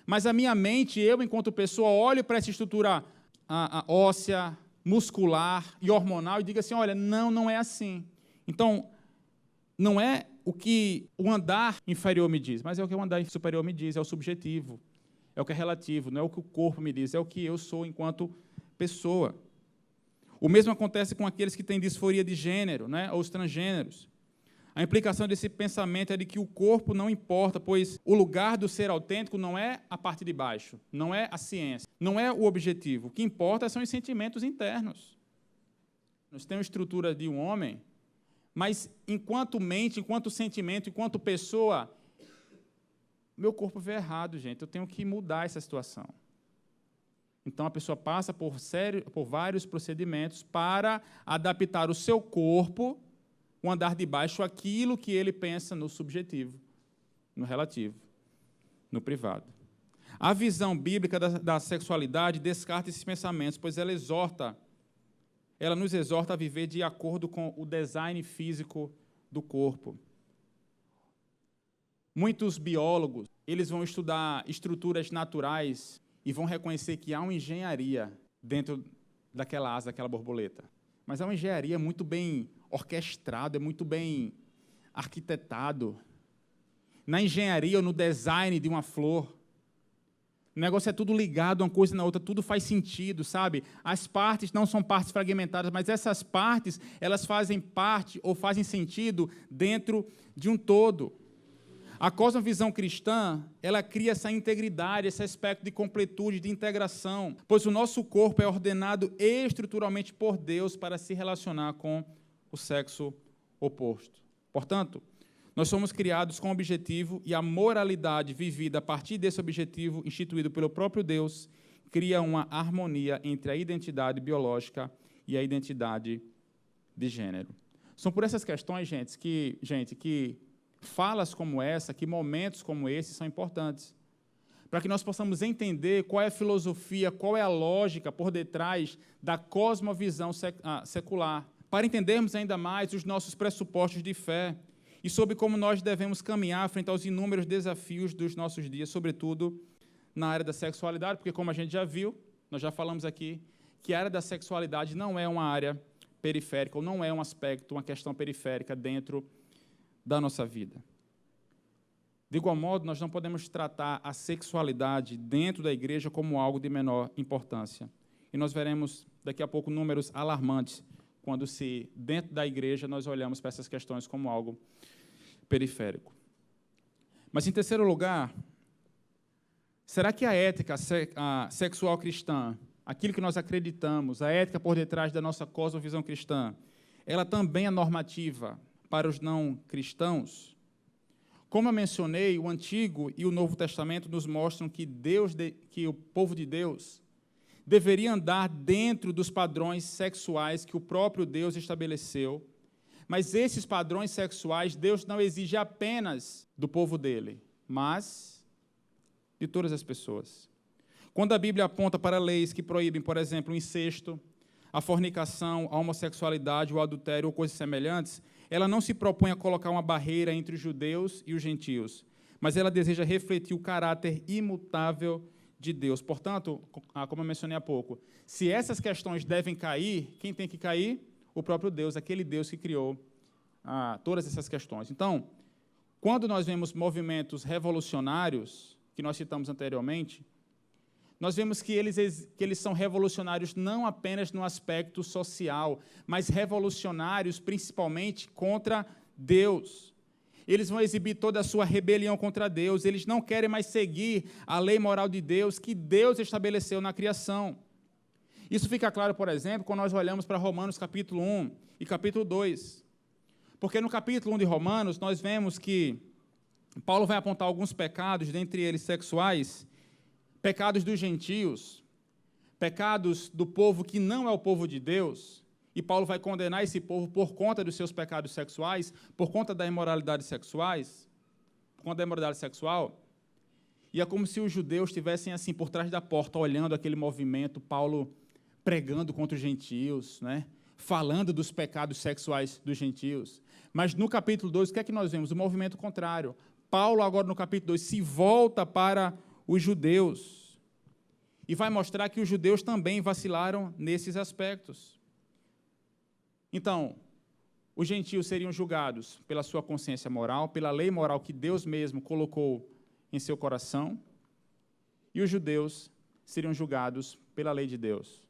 Mas a minha mente, eu, enquanto pessoa, olho para essa estrutura óssea, muscular e hormonal e digo assim, olha, não é assim. Então, não é o que o andar inferior me diz, mas é o que o andar superior me diz, é o subjetivo, é o que é relativo, não é o que o corpo me diz, é o que eu sou enquanto pessoa. O mesmo acontece com aqueles que têm disforia de gênero, né, ou os transgêneros. A implicação desse pensamento é de que o corpo não importa, pois o lugar do ser autêntico não é a parte de baixo, não é a ciência, não é o objetivo. O que importa são os sentimentos internos. Nós temos a estrutura de um homem, mas enquanto mente, enquanto sentimento, enquanto pessoa, meu corpo vê errado, gente. Eu tenho que mudar essa situação. Então, a pessoa passa por vários procedimentos para adaptar o seu corpo, o andar de baixo, àquilo que ele pensa no subjetivo, no relativo, no privado. A visão bíblica da sexualidade descarta esses pensamentos, pois ela nos exorta a viver de acordo com o design físico do corpo. Muitos biólogos, eles vão estudar estruturas naturais e vão reconhecer que há uma engenharia dentro daquela asa, daquela borboleta. Mas é uma engenharia muito bem orquestrada, é muito bem arquitetado. Na engenharia ou no design de uma flor, o negócio é tudo ligado, uma coisa na outra, tudo faz sentido, sabe? As partes não são partes fragmentadas, mas essas partes, elas fazem parte ou fazem sentido dentro de um todo. A cosmovisão cristã, ela cria essa integridade, esse aspecto de completude, de integração, pois o nosso corpo é ordenado estruturalmente por Deus para se relacionar com o sexo oposto. Portanto, nós somos criados com um objetivo e a moralidade vivida a partir desse objetivo, instituído pelo próprio Deus, cria uma harmonia entre a identidade biológica e a identidade de gênero. São por essas questões, gente, que falas como essa, que momentos como esse são importantes, para que nós possamos entender qual é a filosofia, qual é a lógica por detrás da cosmovisão secular, para entendermos ainda mais os nossos pressupostos de fé e sobre como nós devemos caminhar frente aos inúmeros desafios dos nossos dias, sobretudo na área da sexualidade, porque, como a gente já viu, nós já falamos aqui, que a área da sexualidade não é uma área periférica, ou não é um aspecto, uma questão periférica dentro da nossa vida. De igual modo, nós não podemos tratar a sexualidade dentro da igreja como algo de menor importância. E nós veremos daqui a pouco números alarmantes quando, dentro da igreja, nós olhamos para essas questões como algo periférico. Mas, em terceiro lugar, será que a ética sexual cristã, aquilo que nós acreditamos, a ética por detrás da nossa cosmovisão cristã, ela também é normativa para os não cristãos? Como eu mencionei, o Antigo e o Novo Testamento nos mostram que o povo de Deus deveria andar dentro dos padrões sexuais que o próprio Deus estabeleceu, mas esses padrões sexuais Deus não exige apenas do povo dele, mas de todas as pessoas. Quando a Bíblia aponta para leis que proíbem, por exemplo, o incesto, a fornicação, a homossexualidade, o adultério ou coisas semelhantes, ela não se propõe a colocar uma barreira entre os judeus e os gentios, mas ela deseja refletir o caráter imutável de Deus. Portanto, como eu mencionei há pouco, se essas questões devem cair, quem tem que cair? O próprio Deus, aquele Deus que criou todas essas questões. Então, quando nós vemos movimentos revolucionários, que nós citamos anteriormente, nós vemos que eles são revolucionários não apenas no aspecto social, mas revolucionários principalmente contra Deus. Eles vão exibir toda a sua rebelião contra Deus, eles não querem mais seguir a lei moral de Deus que Deus estabeleceu na criação. Isso fica claro, por exemplo, quando nós olhamos para Romanos capítulo 1 e capítulo 2. Porque no capítulo 1 de Romanos, nós vemos que Paulo vai apontar alguns pecados, dentre eles sexuais, pecados dos gentios, pecados do povo que não é o povo de Deus, e Paulo vai condenar esse povo por conta dos seus pecados sexuais, por conta da imoralidade sexual, e é como se os judeus estivessem assim por trás da porta, olhando aquele movimento, Paulo pregando contra os gentios, né? Falando dos pecados sexuais dos gentios. Mas no capítulo 2, o que é que nós vemos? O movimento contrário. Paulo, agora no capítulo 2, se volta para os judeus e vai mostrar que os judeus também vacilaram nesses aspectos. Então, os gentios seriam julgados pela sua consciência moral, pela lei moral que Deus mesmo colocou em seu coração, e os judeus seriam julgados pela lei de Deus,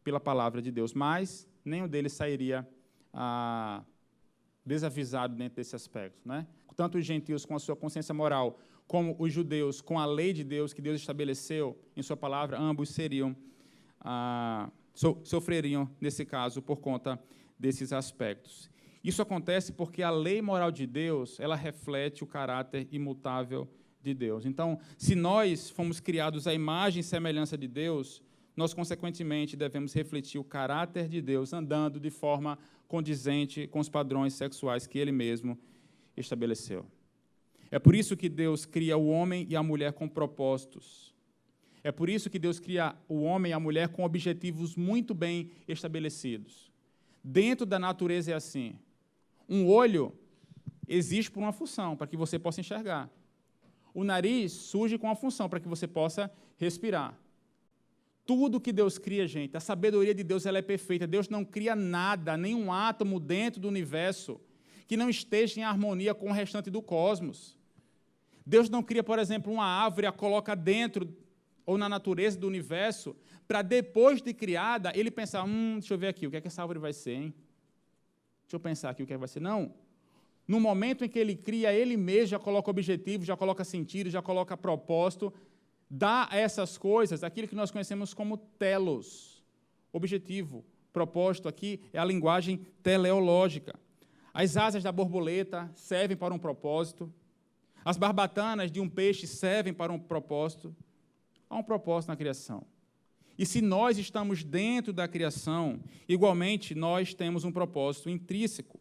pela palavra de Deus, mas nenhum deles sairia desavisado dentro desse aspecto, né? Tanto os gentios com a sua consciência moral, como os judeus com a lei de Deus que Deus estabeleceu em sua palavra, ambos sofreriam, nesse caso, por conta desses aspectos. Isso acontece porque a lei moral de Deus, ela reflete o caráter imutável de Deus. Então, se nós fomos criados à imagem e semelhança de Deus, nós, consequentemente, devemos refletir o caráter de Deus andando de forma condizente com os padrões sexuais que Ele mesmo estabeleceu. É por isso que Deus cria o homem e a mulher com propósitos. É por isso que Deus cria o homem e a mulher com objetivos muito bem estabelecidos. Dentro da natureza é assim. Um olho existe por uma função, para que você possa enxergar. O nariz surge com uma função, para que você possa respirar. Tudo que Deus cria, gente, a sabedoria de Deus ela é perfeita. Deus não cria nada, nenhum átomo dentro do universo que não esteja em harmonia com o restante do cosmos. Deus não cria, por exemplo, uma árvore e a coloca dentro ou na natureza do universo para depois de criada ele pensar, deixa eu ver aqui, o que é que essa árvore vai ser, hein? Deixa eu pensar aqui o que é que vai ser. Não. No momento em que ele cria, ele mesmo já coloca objetivo, já coloca sentido, já coloca propósito, dá a essas coisas aquilo que nós conhecemos como telos. Objetivo, propósito aqui é a linguagem teleológica. As asas da borboleta servem para um propósito. As barbatanas de um peixe servem para um propósito. Há um propósito na criação. E se nós estamos dentro da criação, igualmente nós temos um propósito intrínseco.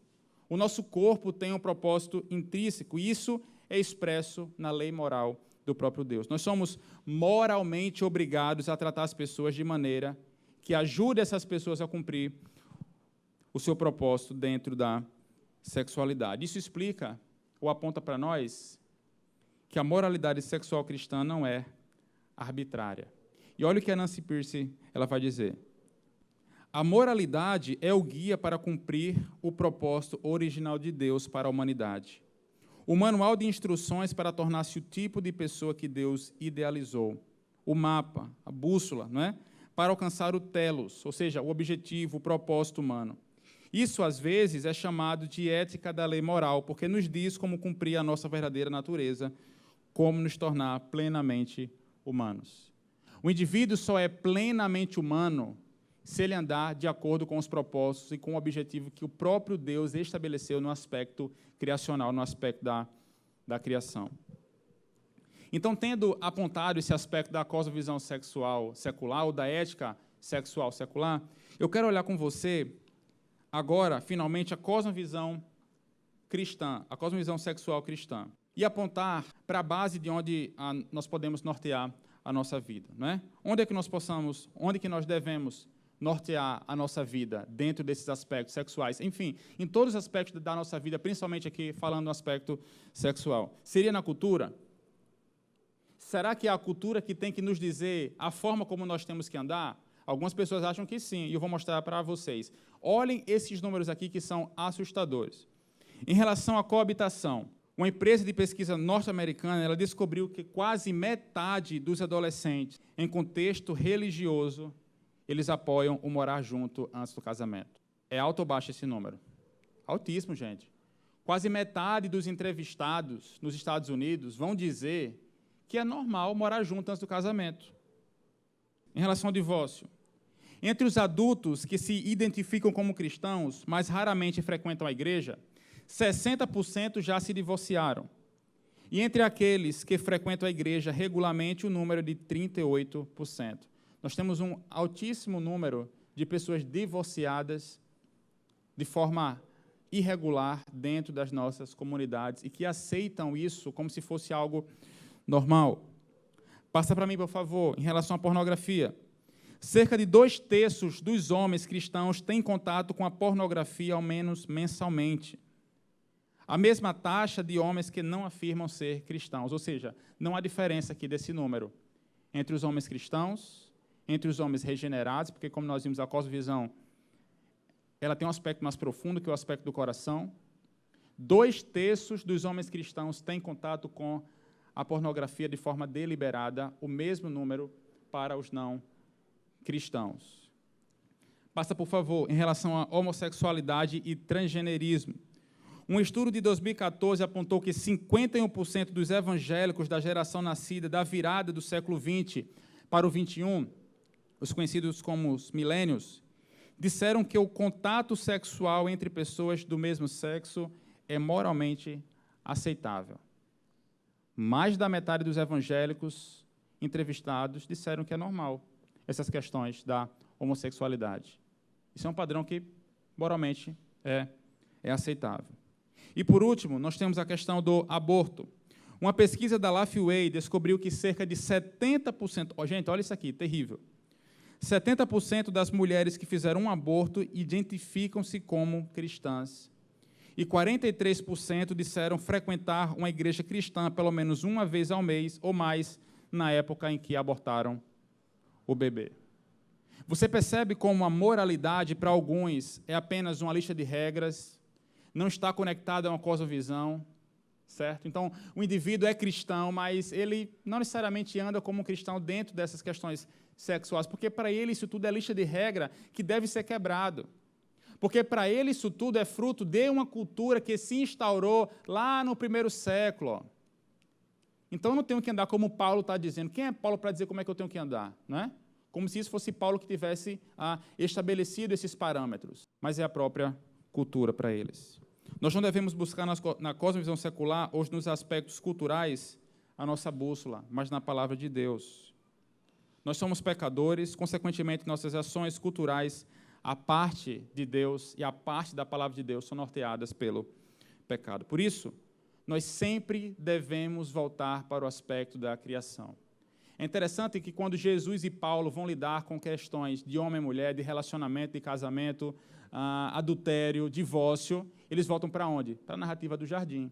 O nosso corpo tem um propósito intrínseco, e isso é expresso na lei moral do próprio Deus. Nós somos moralmente obrigados a tratar as pessoas de maneira que ajude essas pessoas a cumprir o seu propósito dentro da sexualidade. Isso explica ou aponta para nós que a moralidade sexual cristã não é arbitrária. E olha o que a Nancy Pearcey ela vai dizer. A moralidade é o guia para cumprir o propósito original de Deus para a humanidade. O manual de instruções para tornar-se o tipo de pessoa que Deus idealizou. O mapa, a bússola, não é? Para alcançar o telos, ou seja, o objetivo, o propósito humano. Isso, às vezes, é chamado de ética da lei moral, porque nos diz como cumprir a nossa verdadeira natureza, como nos tornar plenamente humanos. O indivíduo só é plenamente humano se ele andar de acordo com os propósitos e com o objetivo que o próprio Deus estabeleceu no aspecto criacional, no aspecto da criação. Então, tendo apontado esse aspecto da cosmovisão sexual secular, ou da ética sexual secular, eu quero olhar com você, agora, finalmente, a cosmovisão cristã, a cosmovisão sexual cristã, e apontar para a base de onde nós podemos nortear a nossa vida, não é? Onde é que nós devemos nortear a nossa vida dentro desses aspectos sexuais? Enfim, em todos os aspectos da nossa vida, principalmente aqui falando do aspecto sexual. Seria na cultura? Será que é a cultura que tem que nos dizer a forma como nós temos que andar? Algumas pessoas acham que sim, e eu vou mostrar para vocês. Olhem esses números aqui que são assustadores. Em relação à coabitação, uma empresa de pesquisa norte-americana ela descobriu que quase metade dos adolescentes, em contexto religioso, eles apoiam o morar junto antes do casamento. É alto ou baixo esse número? Altíssimo, gente. Quase metade dos entrevistados nos Estados Unidos vão dizer que é normal morar junto antes do casamento. Em relação ao divórcio, entre os adultos que se identificam como cristãos, mas raramente frequentam a igreja, 60% já se divorciaram. E entre aqueles que frequentam a igreja regularmente, o número é de 38%. Nós temos um altíssimo número de pessoas divorciadas de forma irregular dentro das nossas comunidades e que aceitam isso como se fosse algo normal. Passa para mim, por favor, em relação à pornografia. Cerca de 2/3 dos homens cristãos têm contato com a pornografia ao menos mensalmente. A mesma taxa de homens que não afirmam ser cristãos, ou seja, não há diferença aqui desse número entre os homens cristãos, entre os homens regenerados, porque, como nós vimos, a cosmovisão ela tem um aspecto mais profundo, que é o aspecto do coração. 2/3 dos homens cristãos têm contato com a pornografia de forma deliberada, o mesmo número para os não cristãos. Passa, por favor, em relação à homossexualidade e transgenerismo. Um estudo de 2014 apontou que 51% dos evangélicos da geração nascida da virada do século XX para o XXI, os conhecidos como os milênios, disseram que o contato sexual entre pessoas do mesmo sexo é moralmente aceitável. Mais da metade dos evangélicos entrevistados disseram que é normal. essas questões da homossexualidade. Isso é um padrão que, moralmente, é aceitável. E, por último, nós temos a questão do aborto. Uma pesquisa da Lifeway descobriu que cerca de 70%... gente, olha isso aqui, terrível. 70% das mulheres que fizeram um aborto identificam-se como cristãs. E 43% disseram frequentar uma igreja cristã pelo menos uma vez ao mês ou mais na época em que abortaram o bebê. Você percebe como a moralidade, para alguns, é apenas uma lista de regras, não está conectada a uma cosmovisão, certo? Então, o indivíduo é cristão, mas ele não necessariamente anda como um cristão dentro dessas questões sexuais, porque para ele isso tudo é lista de regra que deve ser quebrado. Porque para ele isso tudo é fruto de uma cultura que se instaurou lá no primeiro século. Então, eu não tenho que andar como Paulo está dizendo. Quem é Paulo para dizer como é que eu tenho que andar? Não é? Como se isso fosse Paulo que tivesse estabelecido esses parâmetros. Mas é a própria cultura para eles. Nós não devemos buscar na cosmovisão secular ou nos aspectos culturais a nossa bússola, mas na palavra de Deus. Nós somos pecadores, consequentemente, nossas ações culturais, a parte de Deus e a parte da palavra de Deus são norteadas pelo pecado. Por isso, nós sempre devemos voltar para o aspecto da criação. É interessante que quando Jesus e Paulo vão lidar com questões de homem e mulher, de relacionamento, de casamento, adultério, divórcio, eles voltam para onde? Para a narrativa do jardim.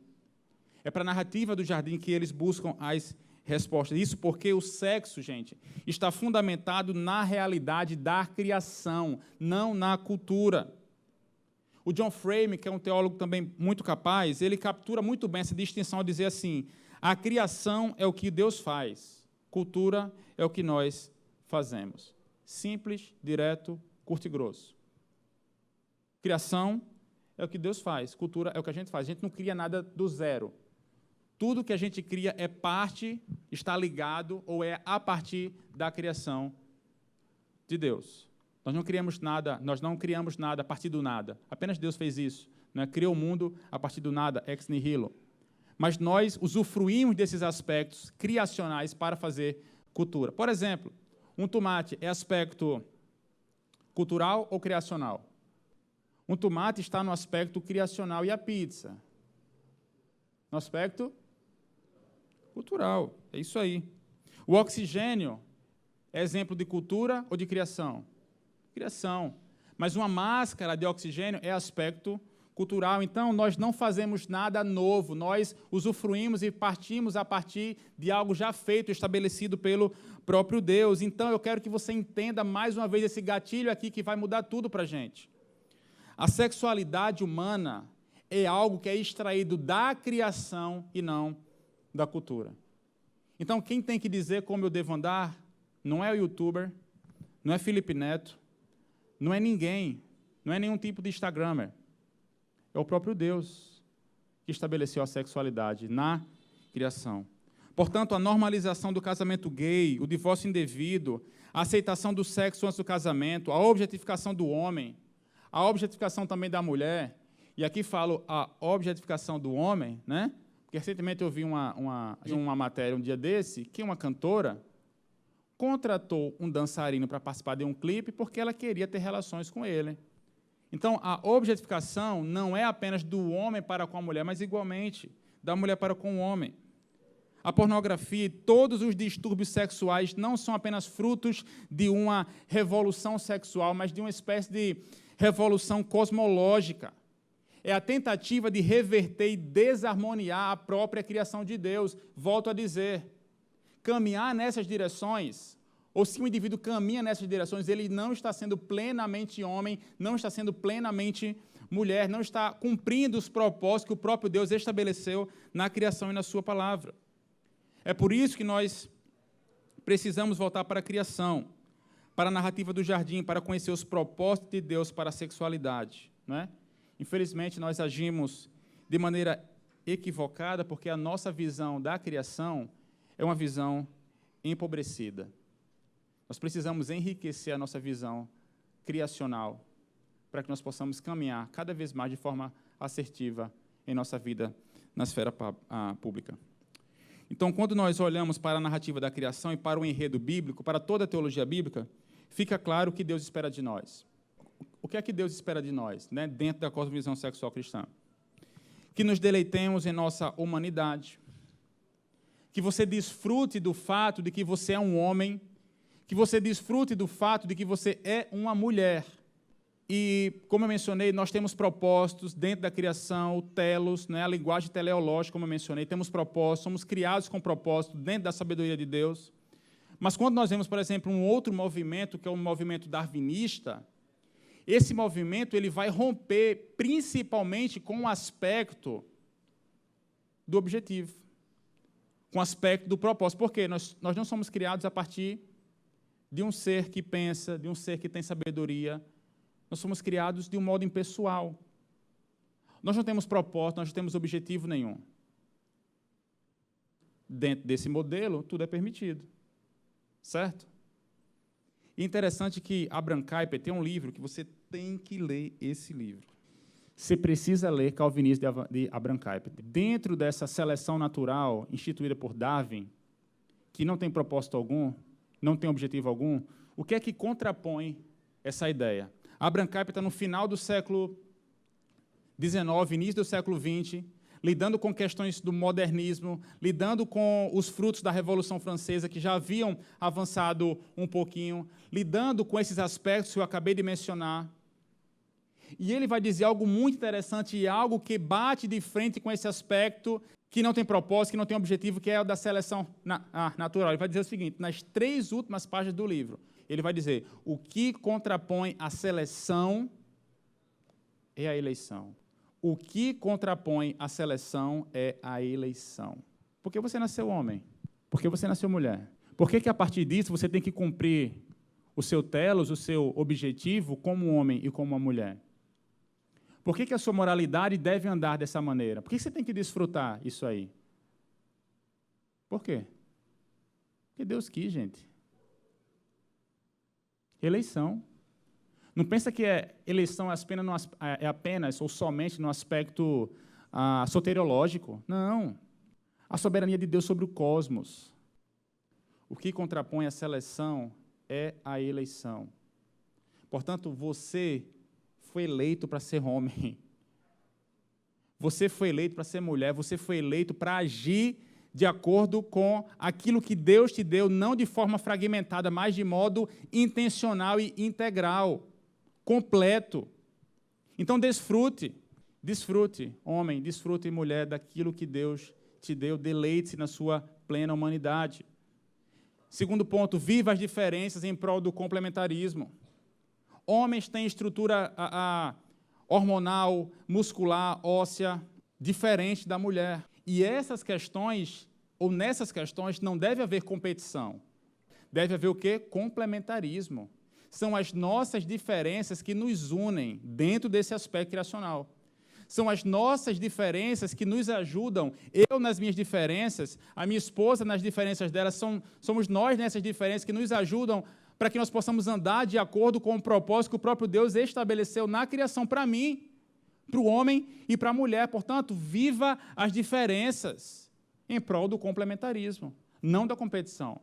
É para a narrativa do jardim que eles buscam as respostas. Isso porque o sexo, gente, está fundamentado na realidade da criação, não na cultura. O John Frame, que é um teólogo também muito capaz, ele captura muito bem essa distinção ao dizer assim, a criação é o que Deus faz, cultura é o que nós fazemos. Simples, direto, curto e grosso. Criação é o que Deus faz, cultura é o que a gente faz. A gente não cria nada do zero. Tudo que a gente cria é parte, está ligado ou é a partir da criação de Deus. Nós não criamos nada a partir do nada. Apenas Deus fez isso. Né? Criou o mundo a partir do nada, ex nihilo. Mas nós usufruímos desses aspectos criacionais para fazer cultura. Por exemplo, um tomate é aspecto cultural ou criacional? Um tomate está no aspecto criacional e a pizza? No aspecto cultural. É isso aí. O oxigênio é exemplo de cultura ou de criação? Criação. Mas uma máscara de oxigênio é aspecto cultural. Então, nós não fazemos nada novo. Nós usufruímos e partimos a partir de algo já feito, estabelecido pelo próprio Deus. Então, eu quero que você entenda mais uma vez esse gatilho aqui que vai mudar tudo para a gente. A sexualidade humana é algo que é extraído da criação e não da cultura. Então, quem tem que dizer como eu devo andar não é o youtuber, não é Felipe Neto, não é ninguém, não é nenhum tipo de instagramer. É o próprio Deus que estabeleceu a sexualidade na criação. Portanto, a normalização do casamento gay, o divórcio indevido, a aceitação do sexo antes do casamento, a objetificação do homem, a objetificação também da mulher, e aqui falo a objetificação do homem, né? Porque recentemente eu vi uma matéria um dia desse, que uma cantora contratou um dançarino para participar de um clipe porque ela queria ter relações com ele. Então, a objetificação não é apenas do homem para com a mulher, mas igualmente da mulher para com o homem. A pornografia e todos os distúrbios sexuais não são apenas frutos de uma revolução sexual, mas de uma espécie de revolução cosmológica. É a tentativa de reverter e desarmoniar a própria criação de Deus. Volto a dizer, caminhar nessas direções, ou se o indivíduo caminha nessas direções, ele não está sendo plenamente homem, não está sendo plenamente mulher, não está cumprindo os propósitos que o próprio Deus estabeleceu na criação e na sua palavra. É por isso que nós precisamos voltar para a criação, para a narrativa do jardim, para conhecer os propósitos de Deus para a sexualidade. Não é? Infelizmente, nós agimos de maneira equivocada, porque a nossa visão da criação é uma visão empobrecida. Nós precisamos enriquecer a nossa visão criacional para que nós possamos caminhar cada vez mais de forma assertiva em nossa vida na esfera pública. Então, quando nós olhamos para a narrativa da criação e para o enredo bíblico, para toda a teologia bíblica, fica claro o que Deus espera de nós. O que é que Deus espera de nós, né, dentro da cosmovisão sexual cristã? Que nos deleitemos em nossa humanidade, que você desfrute do fato de que você é um homem, que você desfrute do fato de que você é uma mulher. E, como eu mencionei, nós temos propósitos dentro da criação, o telos, né, a linguagem teleológica, como eu mencionei, temos propósitos, somos criados com propósito dentro da sabedoria de Deus. Mas quando nós vemos, por exemplo, um outro movimento, que é o movimento darwinista, esse movimento ele vai romper principalmente com o aspecto do objetivo, com o aspecto do propósito. Por quê? Nós não somos criados a partir de um ser que pensa, de um ser que tem sabedoria. Nós somos criados de um modo impessoal. Nós não temos propósito, nós não temos objetivo nenhum. Dentro desse modelo, tudo é permitido. Certo? E interessante que Abraham Kuyper tem um livro que você tem que ler esse livro. Você precisa ler Calvinismo de Abraham Kuyper. Dentro dessa seleção natural instituída por Darwin, que não tem propósito algum, não tem objetivo algum, o que é que contrapõe essa ideia? Abraham Kuyper está no final do século XIX, início do século XX, lidando com questões do modernismo, lidando com os frutos da Revolução Francesa, que já haviam avançado um pouquinho, lidando com esses aspectos que eu acabei de mencionar. E ele vai dizer algo muito interessante e algo que bate de frente com esse aspecto que não tem propósito, que não tem objetivo, que é o da seleção natural. Ele vai dizer o seguinte, nas 3 últimas páginas do livro, ele vai dizer, o que contrapõe a seleção é a eleição. O que contrapõe a seleção é a eleição. Por que você nasceu homem? Por que você nasceu mulher? Por que a partir disso você tem que cumprir o seu telos, o seu objetivo como um homem e como uma mulher? Por que a sua moralidade deve andar dessa maneira? Por que você tem que desfrutar isso aí? Por quê? Porque Deus quis, gente. Eleição. Não pensa que eleição é apenas ou somente no aspecto soteriológico. Não. A soberania de Deus sobre o cosmos. O que contrapõe a seleção é a eleição. Portanto, você foi eleito para ser homem. Você foi eleito para ser mulher. Você foi eleito para agir de acordo com aquilo que Deus te deu, não de forma fragmentada, mas de modo intencional e integral. Completo. Então, desfrute, homem, desfrute, mulher, daquilo que Deus te deu, deleite-se na sua plena humanidade. Segundo ponto, viva as diferenças em prol do complementarismo. Homens têm estrutura hormonal, muscular, óssea, diferente da mulher. E essas questões, ou nessas questões, não deve haver competição. Deve haver o quê? Complementarismo. São as nossas diferenças que nos unem dentro desse aspecto criacional. São as nossas diferenças que nos ajudam, eu nas minhas diferenças, a minha esposa nas diferenças dela, somos nós nessas diferenças que nos ajudam para que nós possamos andar de acordo com o propósito que o próprio Deus estabeleceu na criação para mim, para o homem e para a mulher. Portanto, viva as diferenças em prol do complementarismo, não da competição.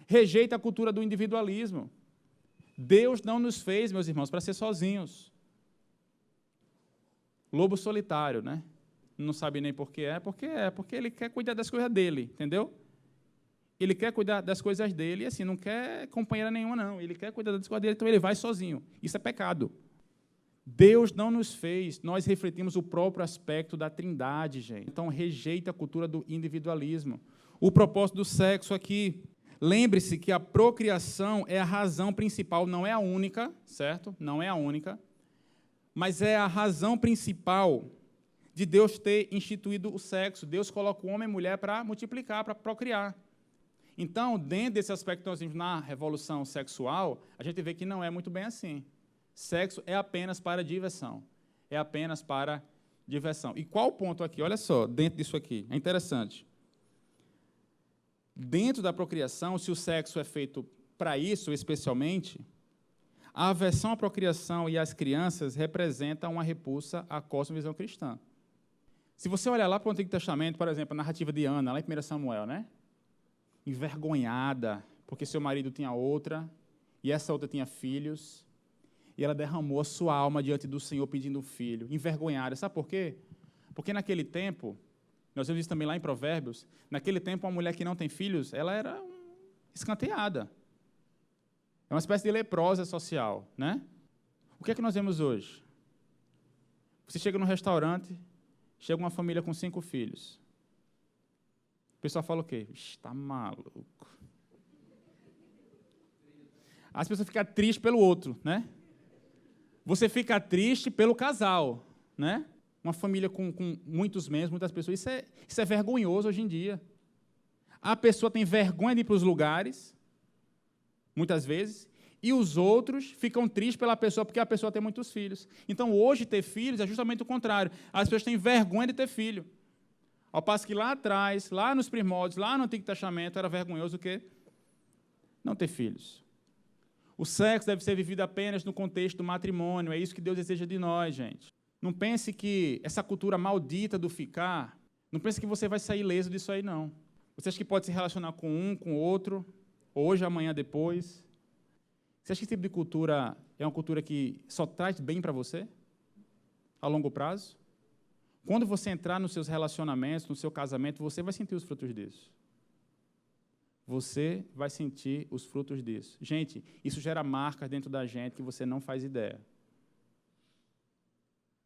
Rejeita a cultura do individualismo. Deus não nos fez, meus irmãos, para ser sozinhos. Lobo solitário, né? Não sabe nem por que porque ele quer cuidar das coisas dele, entendeu? Ele quer cuidar das coisas dele e, assim, não quer companheira nenhuma, não. Ele quer cuidar das coisas dele, então ele vai sozinho. Isso é pecado. Deus não nos fez, nós refletimos o próprio aspecto da trindade, gente. Então, rejeita a cultura do individualismo. O propósito do sexo aqui. Lembre-se que a procriação é a razão principal, não é a única, certo? Não é a única, mas é a razão principal de Deus ter instituído o sexo. Deus coloca o homem e a mulher para multiplicar, para procriar. Então, dentro desse aspecto que nós vimos na revolução sexual, a gente vê que não é muito bem assim. Sexo é apenas para diversão. É apenas para diversão. E qual o ponto aqui? Olha só, dentro disso aqui. É interessante. Dentro da procriação, se o sexo é feito para isso, especialmente, a aversão à procriação e às crianças representa uma repulsa à cosmovisão cristã. Se você olhar lá para o Antigo Testamento, por exemplo, a narrativa de Ana, lá em 1 Samuel, né? Envergonhada, porque seu marido tinha outra, e essa outra tinha filhos, e ela derramou a sua alma diante do Senhor pedindo um filho, envergonhada. Sabe por quê? Porque naquele tempo, nós vemos isso também lá em Provérbios, naquele tempo uma mulher que não tem filhos, ela era escanteada. É uma espécie de leprosa social, né? O que é que nós vemos hoje? Você chega num restaurante, chega uma família com 5 filhos. O pessoal fala o quê? Está maluco. As pessoas ficam tristes pelo outro, né? Você fica triste pelo casal, né? Uma família com muitos membros, muitas pessoas. Isso é vergonhoso hoje em dia. A pessoa tem vergonha de ir para os lugares, muitas vezes, e os outros ficam tristes pela pessoa porque a pessoa tem muitos filhos. Então, hoje, ter filhos é justamente o contrário. As pessoas têm vergonha de ter filho. Ao passo que lá atrás, lá nos primórdios, lá no Antigo Testamento, era vergonhoso o quê? Não ter filhos. O sexo deve ser vivido apenas no contexto do matrimônio. É isso que Deus deseja de nós, gente. Não pense que essa cultura maldita do ficar, não pense que você vai sair ileso disso aí, não. Você acha que pode se relacionar com um, com o outro, hoje, amanhã, depois? Você acha que esse tipo de cultura é uma cultura que só traz bem para você, a longo prazo? Quando você entrar nos seus relacionamentos, no seu casamento, você vai sentir os frutos disso. Você vai sentir os frutos disso. Gente, isso gera marcas dentro da gente que você não faz ideia.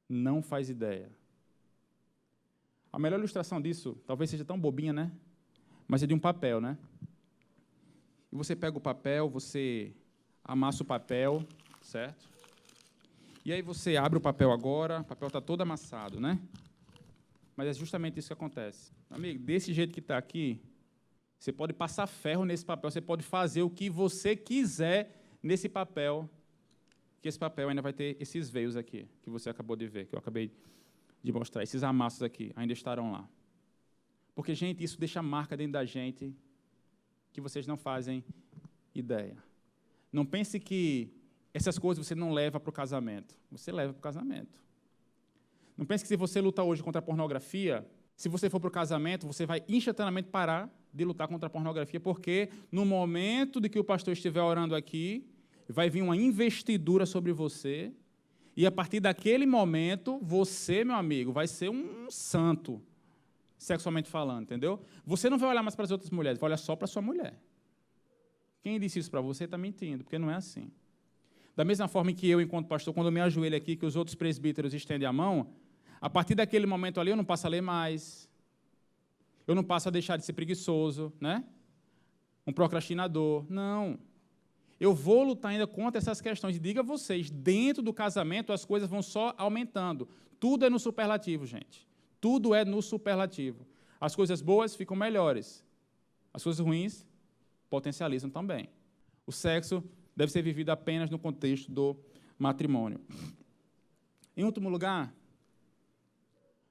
Não faz ideia. A melhor ilustração disso, talvez seja tão bobinha, né? Mas é de um papel, né? E você pega o papel, você amassa o papel, certo? E aí você abre o papel agora, o papel está todo amassado, né? Mas é justamente isso que acontece. Amigo, desse jeito que está aqui, você pode passar ferro nesse papel, você pode fazer o que você quiser nesse papel, que esse papel ainda vai ter esses veios aqui, que você acabou de ver, que eu acabei de mostrar, esses amassos aqui, ainda estarão lá. Porque, gente, isso deixa marca dentro da gente que vocês não fazem ideia. Não pense que essas coisas você não leva para o casamento. Você leva para o casamento. Não pense que se você luta hoje contra a pornografia, se você for para o casamento, você vai instantaneamente parar de lutar contra a pornografia, porque no momento de que o pastor estiver orando aqui, vai vir uma investidura sobre você, e a partir daquele momento, você, meu amigo, vai ser um santo, sexualmente falando, entendeu? Você não vai olhar mais para as outras mulheres, vai olhar só para a sua mulher. Quem disse isso para você está mentindo, porque não é assim. Da mesma forma que eu, enquanto pastor, quando eu me ajoelho aqui, que os outros presbíteros estendem a mão, a partir daquele momento ali, eu não passo a ler mais, eu não passo a deixar de ser preguiçoso, né? Um procrastinador. Não. Eu vou lutar ainda contra essas questões. E diga a vocês, dentro do casamento, as coisas vão só aumentando. Tudo é no superlativo, gente. Tudo é no superlativo. As coisas boas ficam melhores. As coisas ruins potencializam também. O sexo deve ser vivido apenas no contexto do matrimônio. Em último lugar,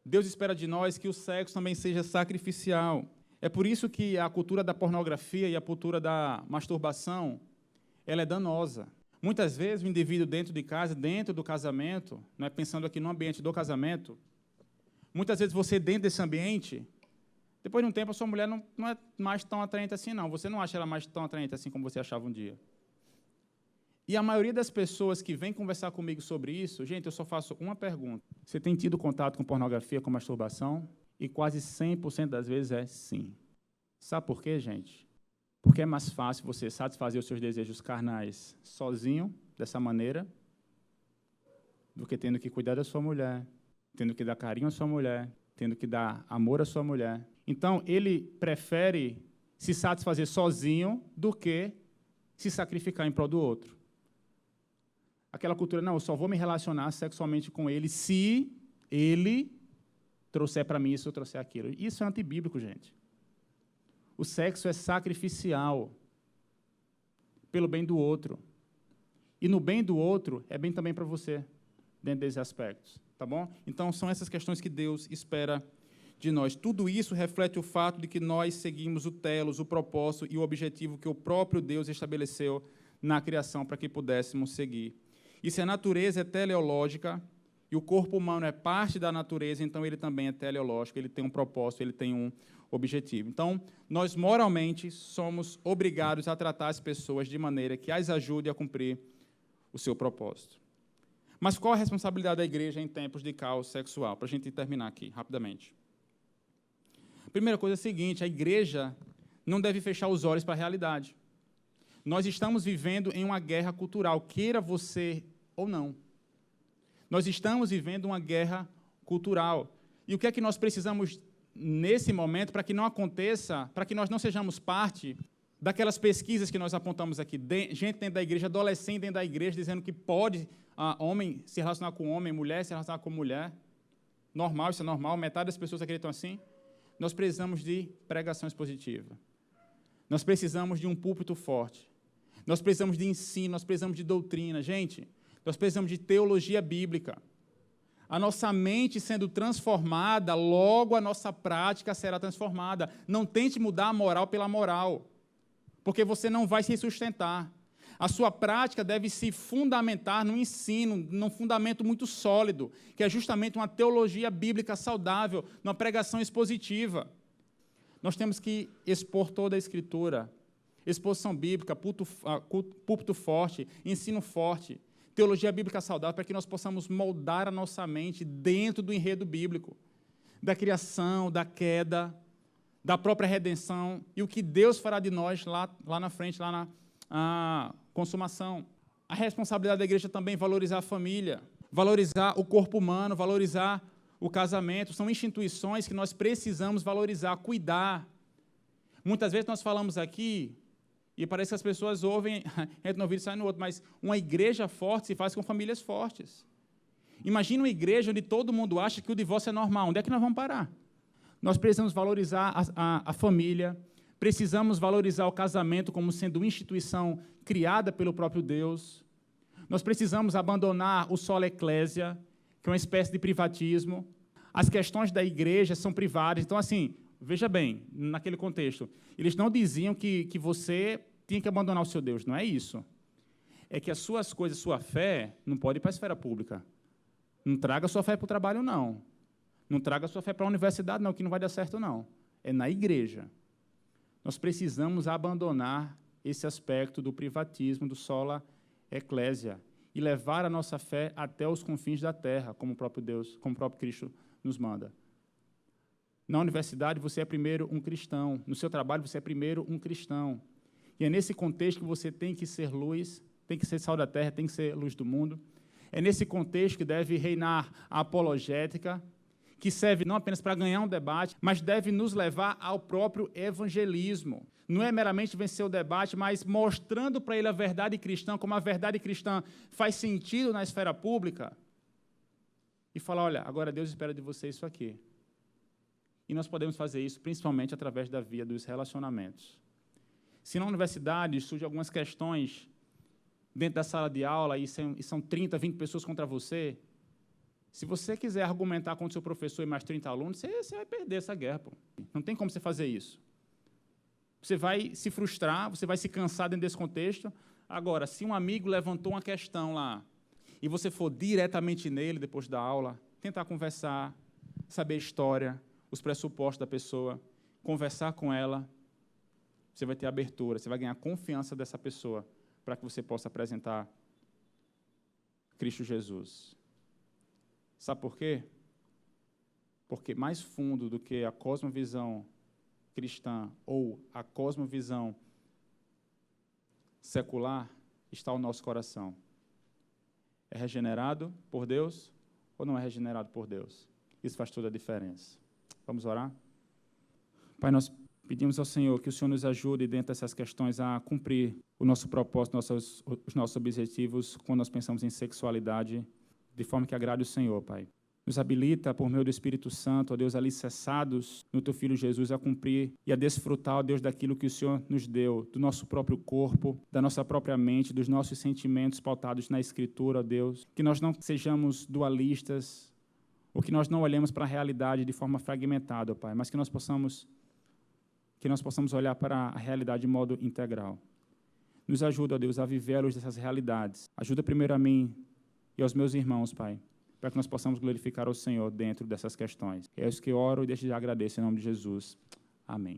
Deus espera de nós que o sexo também seja sacrificial. É por isso que a cultura da pornografia e a cultura da masturbação, ela é danosa. Muitas vezes o indivíduo dentro de casa, dentro do casamento, não é, pensando aqui no ambiente do casamento, muitas vezes você dentro desse ambiente, depois de um tempo a sua mulher não é mais tão atraente assim, não. Você não acha ela mais tão atraente assim como você achava um dia. E a maioria das pessoas que vem conversar comigo sobre isso, gente, eu só faço uma pergunta. Você tem tido contato com pornografia, com masturbação? E quase 100% das vezes é sim. Sabe por quê, gente? Porque é mais fácil você satisfazer os seus desejos carnais sozinho, dessa maneira, do que tendo que cuidar da sua mulher, tendo que dar carinho à sua mulher, tendo que dar amor à sua mulher. Então, ele prefere se satisfazer sozinho do que se sacrificar em prol do outro. Aquela cultura, não, eu só vou me relacionar sexualmente com ele se ele trouxer para mim isso ou trouxer aquilo. Isso é antibíblico, gente. O sexo é sacrificial pelo bem do outro. E no bem do outro, é bem também para você, dentro desses aspectos. Tá bom? Então, são essas questões que Deus espera de nós. Tudo isso reflete o fato de que nós seguimos o telos, o propósito e o objetivo que o próprio Deus estabeleceu na criação para que pudéssemos seguir. E se a natureza é teleológica, E o corpo humano é parte da natureza, então ele também é teleológico, ele tem um propósito, ele tem um objetivo. Então, nós moralmente somos obrigados a tratar as pessoas de maneira que as ajude a cumprir o seu propósito. Mas qual a responsabilidade da igreja em tempos de caos sexual? Para a gente terminar aqui, rapidamente. A primeira coisa é a seguinte, a igreja não deve fechar os olhos para a realidade. Nós estamos vivendo em uma guerra cultural, queira você ou não. Nós estamos vivendo uma guerra cultural. E o que é que nós precisamos nesse momento para que não aconteça, para que nós não sejamos parte daquelas pesquisas que nós apontamos aqui, gente dentro da igreja, adolescente dentro da igreja, dizendo que pode homem se relacionar com homem, mulher se relacionar com mulher. Normal, isso é normal, metade das pessoas acreditam assim. Nós precisamos de pregação expositiva. Nós precisamos de um púlpito forte. Nós precisamos de ensino, nós precisamos de doutrina. Gente, nós precisamos de teologia bíblica. A nossa mente sendo transformada, logo a nossa prática será transformada. Não tente mudar a moral pela moral, porque você não vai se sustentar. A sua prática deve se fundamentar no ensino, num fundamento muito sólido, que é justamente uma teologia bíblica saudável, numa pregação expositiva. Nós temos que expor toda a Escritura, exposição bíblica, púlpito forte, ensino forte, teologia bíblica saudável, para que nós possamos moldar a nossa mente dentro do enredo bíblico, da criação, da queda, da própria redenção, e o que Deus fará de nós lá na frente, lá na consumação. A responsabilidade da igreja também é valorizar a família, valorizar o corpo humano, valorizar o casamento. São instituições que nós precisamos valorizar, cuidar. Muitas vezes nós falamos aqui, e parece que as pessoas ouvem, entra no ouvido e sai no outro, mas uma igreja forte se faz com famílias fortes. Imagina uma igreja onde todo mundo acha que o divórcio é normal. Onde é que nós vamos parar? Nós precisamos valorizar a família, precisamos valorizar o casamento como sendo uma instituição criada pelo próprio Deus. Nós precisamos abandonar o sola ecclesia, que é uma espécie de privatismo. As questões da igreja são privadas. Então, assim, veja bem, naquele contexto, eles não diziam que você tinha que abandonar o seu Deus, não é isso. É que as suas coisas, sua fé, não pode ir para a esfera pública. Não traga sua fé para o trabalho, não. Não traga sua fé para a universidade, não, que não vai dar certo, não. É na igreja. Nós precisamos abandonar esse aspecto do privatismo, do sola ecclesia, e levar a nossa fé até os confins da terra, como o próprio Deus, como o próprio Cristo nos manda. Na universidade, você é primeiro um cristão. No seu trabalho, você é primeiro um cristão. E é nesse contexto que você tem que ser luz, tem que ser sal da terra, tem que ser luz do mundo. É nesse contexto que deve reinar a apologética, que serve não apenas para ganhar um debate, mas deve nos levar ao próprio evangelismo. Não é meramente vencer o debate, mas mostrando para ele a verdade cristã, como a verdade cristã faz sentido na esfera pública, e falar, olha, agora Deus espera de você isso aqui. E nós podemos fazer isso principalmente através da via dos relacionamentos. Se na universidade surgem algumas questões dentro da sala de aula e são 30, 20 pessoas contra você, se você quiser argumentar contra o seu professor e mais 30 alunos, você vai perder essa guerra. Pô. Não tem como você fazer isso. Você vai se frustrar, você vai se cansar dentro desse contexto. Agora, se um amigo levantou uma questão lá e você for diretamente nele depois da aula, tentar conversar, saber a história, os pressupostos da pessoa, conversar com ela, você vai ter abertura, você vai ganhar confiança dessa pessoa para que você possa apresentar Cristo Jesus. Sabe por quê? Porque mais fundo do que a cosmovisão cristã ou a cosmovisão secular está o nosso coração. É regenerado por Deus ou não é regenerado por Deus? Isso faz toda a diferença. Vamos orar? Pai, nós pedimos ao Senhor que o Senhor nos ajude dentro dessas questões a cumprir o nosso propósito, os nossos objetivos quando nós pensamos em sexualidade, de forma que agrade o Senhor, Pai. Nos habilita, por meio do Espírito Santo, ó Deus, alicerçados no Teu Filho Jesus, a cumprir e a desfrutar, ó Deus, daquilo que o Senhor nos deu, do nosso próprio corpo, da nossa própria mente, dos nossos sentimentos pautados na Escritura, ó Deus. Que nós não sejamos dualistas, ou que nós não olhemos para a realidade de forma fragmentada, ó Pai, mas que nós possamos olhar para a realidade de modo integral. Nos ajuda, ó Deus, a viver a luz dessas realidades. Ajuda primeiro a mim e aos meus irmãos, Pai, para que nós possamos glorificar o Senhor dentro dessas questões. É isso que eu oro e desde já agradeço em nome de Jesus. Amém.